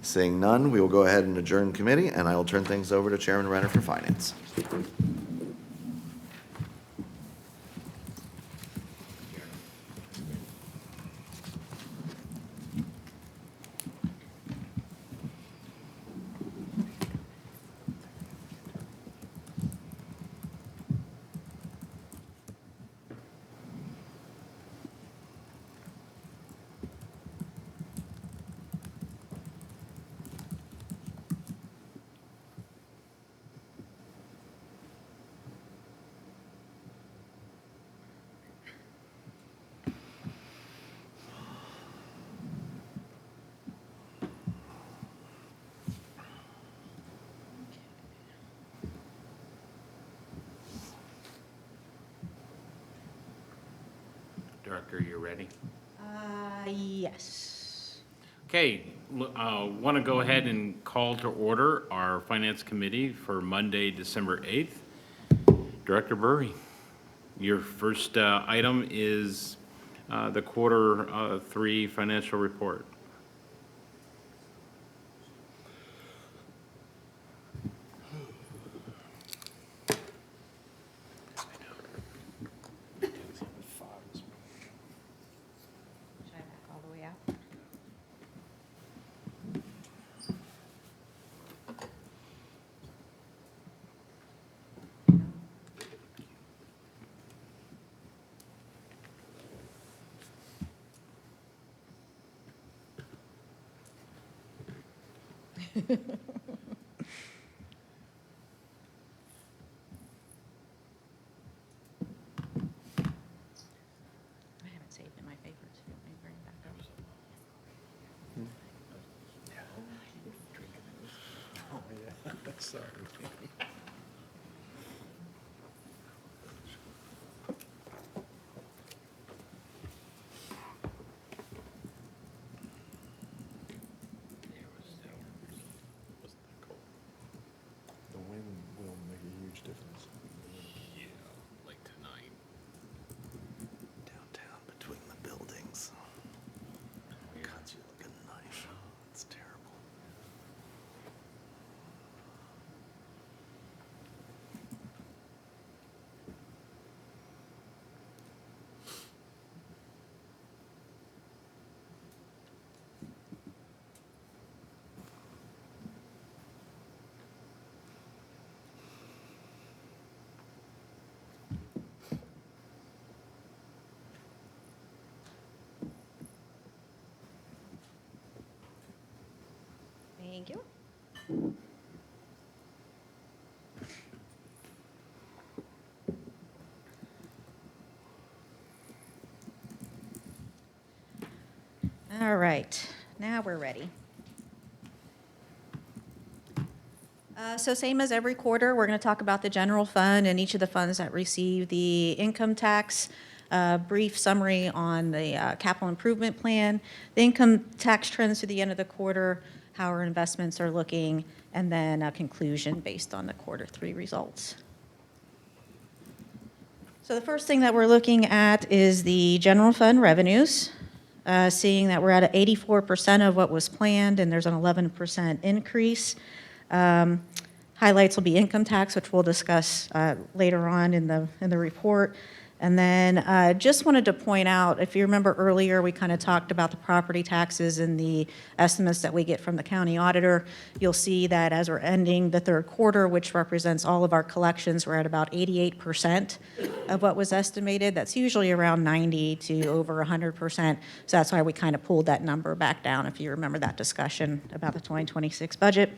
Seeing none, we will go ahead and adjourn committee, and I will turn things over to Chairman Renner for Finance. Director, you ready? Yes. Okay, want to go ahead and call to order our Finance Committee for Monday, December 8th. Director Burry, your first item is the quarter 3 financial report. Should I back all the way out? I haven't saved in my favorites. Let me bring it back up. Sorry. The wind will make a huge difference. Yeah, like tonight. Downtown between the buildings. Cuts you like a knife. It's terrible. Thank you. All right, now we're ready. So same as every quarter, we're going to talk about the general fund and each of the funds that receive the income tax, brief summary on the capital improvement plan, the income tax trends to the end of the quarter, how our investments are looking, and then a conclusion based on the quarter 3 results. So the first thing that we're looking at is the general fund revenues, seeing that we're at 84% of what was planned, and there's an 11% increase. Highlights will be income tax, which we'll discuss later on in the report. And then just wanted to point out, if you remember earlier, we kind of talked about the property taxes and the estimates that we get from the county auditor. You'll see that as we're ending the third quarter, which represents all of our collections, we're at about 88% of what was estimated. That's usually around 90 to over 100%. So that's why we kind of pulled that number back down, if you remember that discussion about the 2026 budget.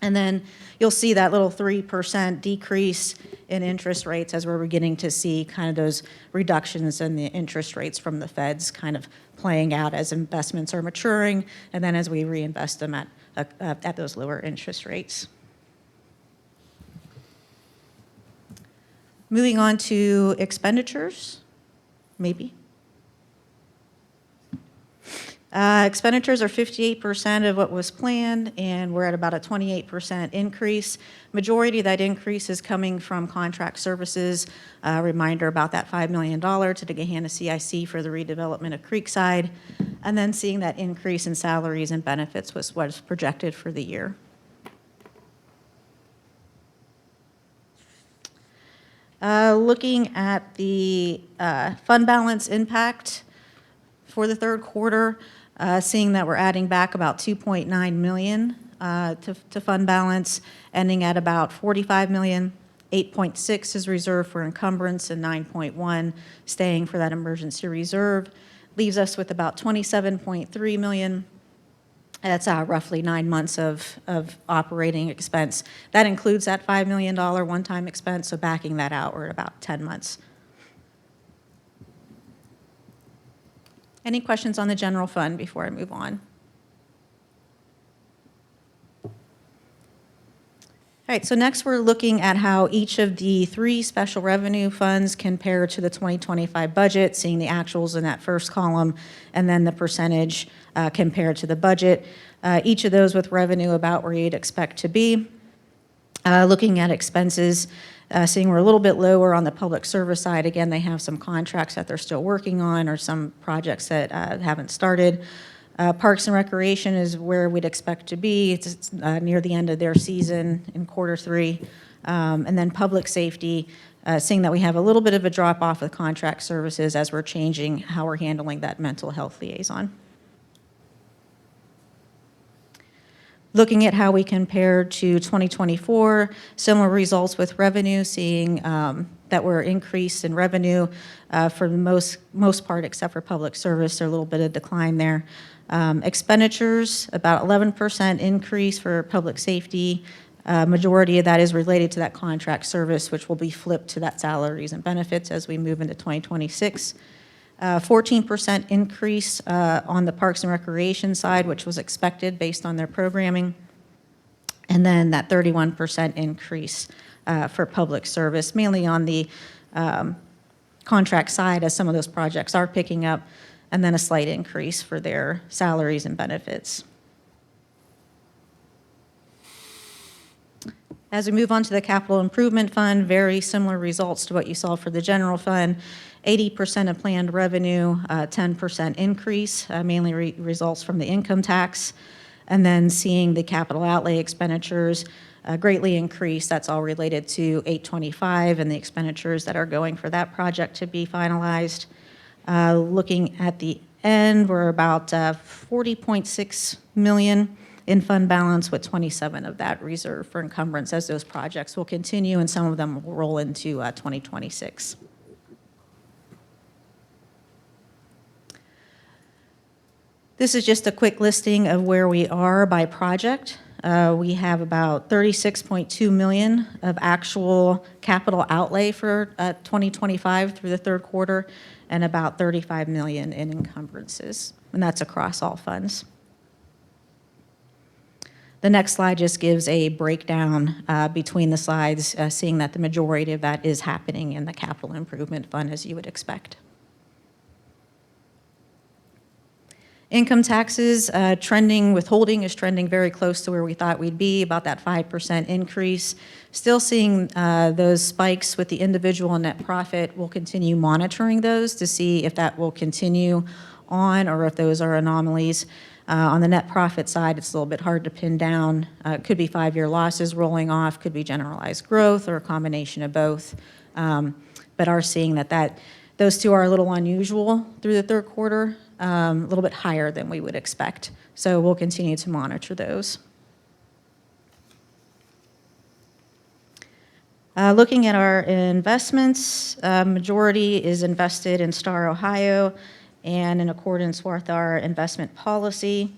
And then you'll see that little 3% decrease in interest rates as we're beginning to see kind of those reductions in the interest rates from the feds kind of playing out as investments are maturing, and then as we reinvest them at those lower interest rates. Moving on to expenditures, maybe. Expenditures are 58% of what was planned, and we're at about a 28% increase. Majority of that increase is coming from contract services. Reminder about that $5 million to the Gahanna CIC for the redevelopment of Creekside, and then seeing that increase in salaries and benefits was what is projected for the year. Looking at the fund balance impact for the third quarter, seeing that we're adding back about $2.9 million to fund balance, ending at about $45 million. 8.6 is reserved for encumbrance and 9.1 staying for that emergency reserve. Leaves us with about $27.3 million. That's roughly 9 months of operating expense. That includes that $5 million one-time expense, so backing that out, we're at about 10 months. Any questions on the general fund before I move on? All right, so next we're looking at how each of the 3 special revenue funds compare to the 2025 budget, seeing the actuals in that first column, and then the percentage compared to the budget. Each of those with revenue about where you'd expect to be. Looking at expenses, seeing we're a little bit lower on the public service side. Again, they have some contracts that they're still working on or some projects that haven't started. Parks and Recreation is where we'd expect to be. It's near the end of their season in quarter 3. And then Public Safety, seeing that we have a little bit of a drop off with contract services as we're changing how we're handling that mental health liaison. Looking at how we compare to 2024, similar results with revenue, seeing that we're increased in revenue for the most part, except for public service, there's a little bit of decline there. Expenditures, about 11% increase for public safety. Majority of that is related to that contract service, which will be flipped to that salaries and benefits as we move into 2026. 14% increase on the Parks and Recreation side, which was expected based on their programming. And then that 31% increase for public service, mainly on the contract side as some of those projects are picking up, and then a slight increase for their salaries and benefits. As we move on to the Capital Improvement Fund, very similar results to what you saw for the general fund. 80% of planned revenue, 10% increase, mainly results from the income tax. And then seeing the capital outlay expenditures greatly increase. That's all related to 825 and the expenditures that are going for that project to be finalized. Looking at the end, we're about $40.6 million in fund balance, with 27 of that reserved for encumbrance as those projects will continue and some of them will roll into 2026. This is just a quick listing of where we are by project. We have about 36.2 million of actual capital outlay for 2025 through the third quarter, and about 35 million in encumbrances, and that's across all funds. The next slide just gives a breakdown between the slides, seeing that the majority of that is happening in the capital improvement fund, as you would expect. Income taxes trending, withholding is trending very close to where we thought we'd be, about that 5% increase. Still seeing those spikes with the individual net profit. We'll continue monitoring those to see if that will continue on or if those are anomalies. On the net profit side, it's a little bit hard to pin down. It could be 5-year losses rolling off, could be generalized growth, or a combination of both. But are seeing that those two are a little unusual through the third quarter, a little bit higher than we would expect. So we'll continue to monitor those. Looking at our investments, majority is invested in Star, Ohio, and in accordance with our investment policy.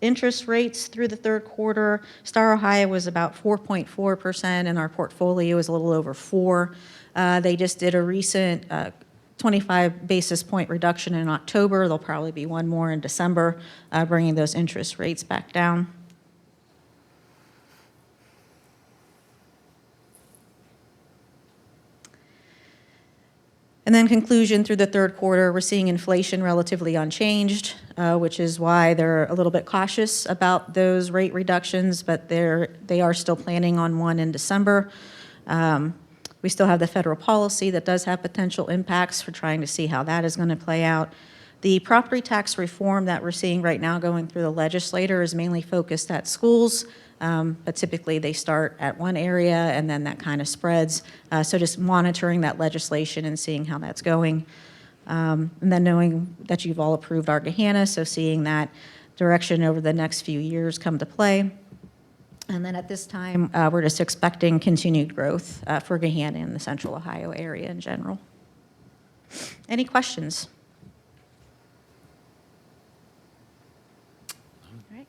Interest rates through the third quarter, Star, Ohio was about 4.4%, and our portfolio is a little over 4%. They just did a recent 25 basis point reduction in October. There'll probably be one more in December, bringing those interest rates back down. And then conclusion through the third quarter, we're seeing inflation relatively unchanged, which is why they're a little bit cautious about those rate reductions, but they are still planning on one in December. We still have the federal policy that does have potential impacts. We're trying to see how that is going to play out. The property tax reform that we're seeing right now going through the legislature is mainly focused at schools, but typically they start at one area and then that kind of spreads. So just monitoring that legislation and seeing how that's going. And then knowing that you've all approved our Gahanna, so seeing that direction over the next few years come to play. And then at this time, we're just expecting continued growth for Gahanna in the central Ohio area in general. Any questions? All right.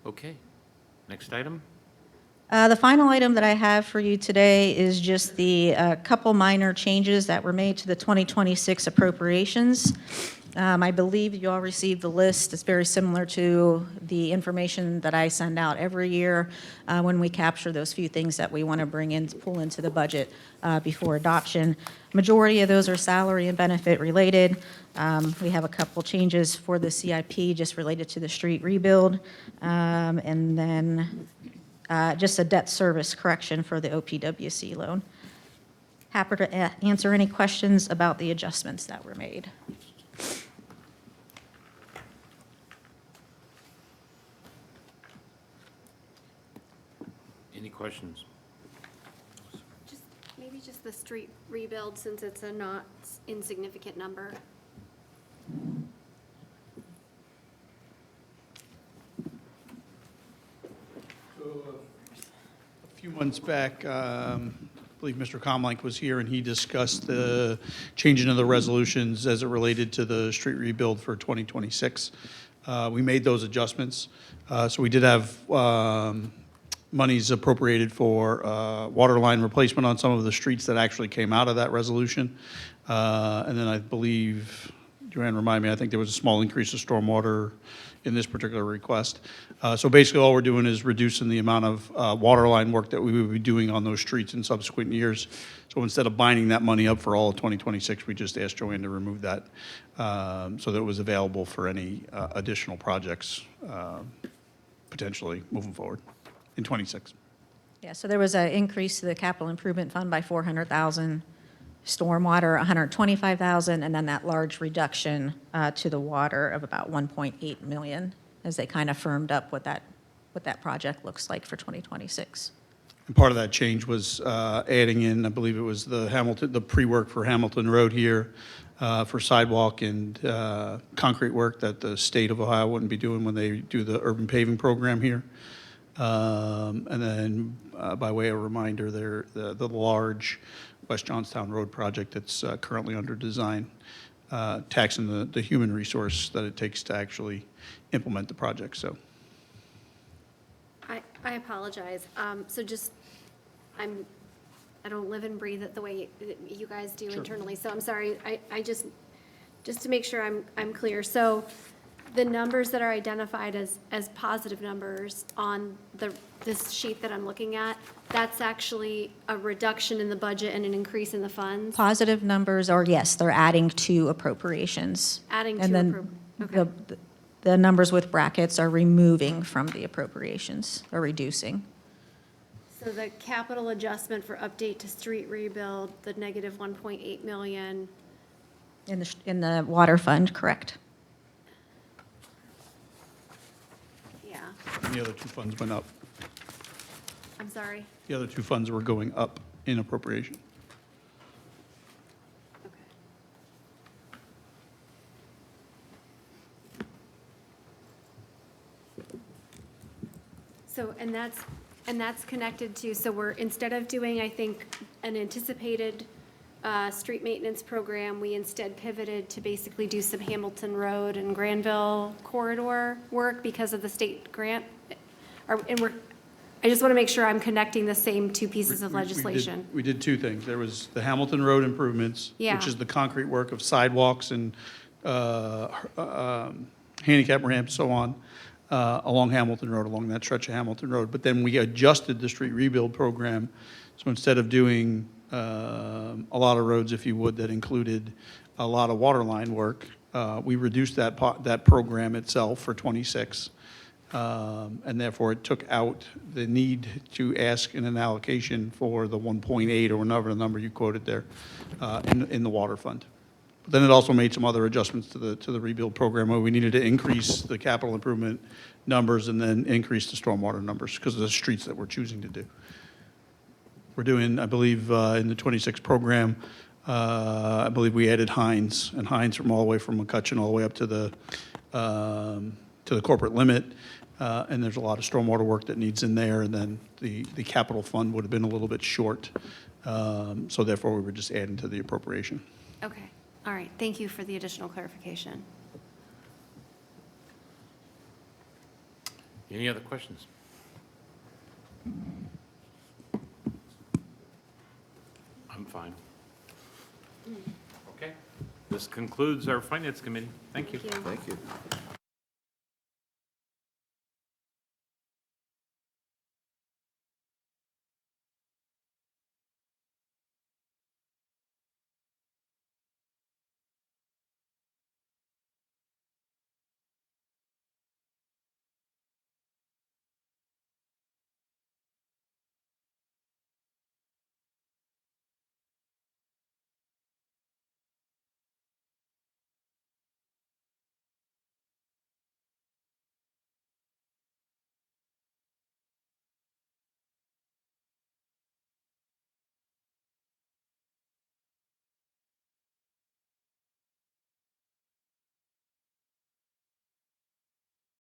Okay, next item. The final item that I have for you today is just the couple minor changes that were made to the 2026 appropriations. I believe you all received the list. It's very similar to the information that I send out every year when we capture those few things that we want to bring in, pull into the budget before adoption. Majority of those are salary and benefit related. We have a couple changes for the CIP just related to the street rebuild. And then just a debt service correction for the OPWC loan. Happy to answer any questions about the adjustments that were made. Any questions? Maybe just the street rebuild, since it's a not insignificant number. A few months back, I believe Mr. Comlank was here, and he discussed the changing of the resolutions as it related to the street rebuild for 2026. We made those adjustments. So we did have monies appropriated for water line replacement on some of the streets that actually came out of that resolution. And then I believe, Joanne, remind me, I think there was a small increase of stormwater in this particular request. So basically all we're doing is reducing the amount of water line work that we would be doing on those streets in subsequent years. So instead of binding that money up for all of 2026, we just asked Joanne to remove that so that it was available for any additional projects potentially moving forward in 26. Yeah, so there was an increase to the capital improvement fund by 400,000, stormwater 125,000, and then that large reduction to the water of about 1.8 million as they kind of firmed up what that project looks like for 2026. And part of that change was adding in, I believe it was the pre-work for Hamilton Road here for sidewalk and concrete work that the state of Ohio wouldn't be doing when they do the urban paving program here. And then by way of reminder, the large West Johnstown Road project that's currently under design, taxing the human resource that it takes to actually implement the project, so. I apologize. So just, I don't live and breathe it the way you guys do internally, so I'm sorry. I just to make sure I'm clear. So the numbers that are identified as positive numbers on this sheet that I'm looking at, that's actually a reduction in the budget and an increase in the funds? Positive numbers are, yes, they're adding to appropriations. Adding to And then okay. the numbers with brackets are removing from the appropriations, or reducing. So the capital adjustment for update to street rebuild, the negative 1.8 million, In the water fund, correct. yeah, The other two funds went up. I'm sorry. The other two funds were going up in appropriation. Okay. So, and that's connected to, so we're, instead of doing, I think, an anticipated street maintenance program, we instead pivoted to basically do some Hamilton Road and Granville corridor work because of the state grant. I just want to make sure I'm connecting the same two pieces of legislation. We did two things. There was the Hamilton Road improvements, Yeah. which is the concrete work of sidewalks and handicap ramps, so on, along Hamilton Road, along that stretch of Hamilton Road. But then we adjusted the street rebuild program. So instead of doing a lot of roads, if you would, that included a lot of water line work, we reduced that program itself for '26. And therefore, it took out the need to ask in an allocation for the 1.8 or whatever number you quoted there in the water fund. But then it also made some other adjustments to the rebuild program where we needed to increase the capital improvement numbers and then increase the stormwater numbers because of the streets that we're choosing to do. We're doing, I believe, in the '26 program, I believe we added Hines, and Hines from all the way from McCutcheon all the way up to the corporate limit. And there's a lot of stormwater work that needs in there, and then the capital fund would have been a little bit short. So therefore, we were just adding to the appropriation. Okay, all right, thank you for the additional clarification. Any other questions? I'm fine. Okay. This concludes our Finance Committee. Thank you. Thank you. Thank you.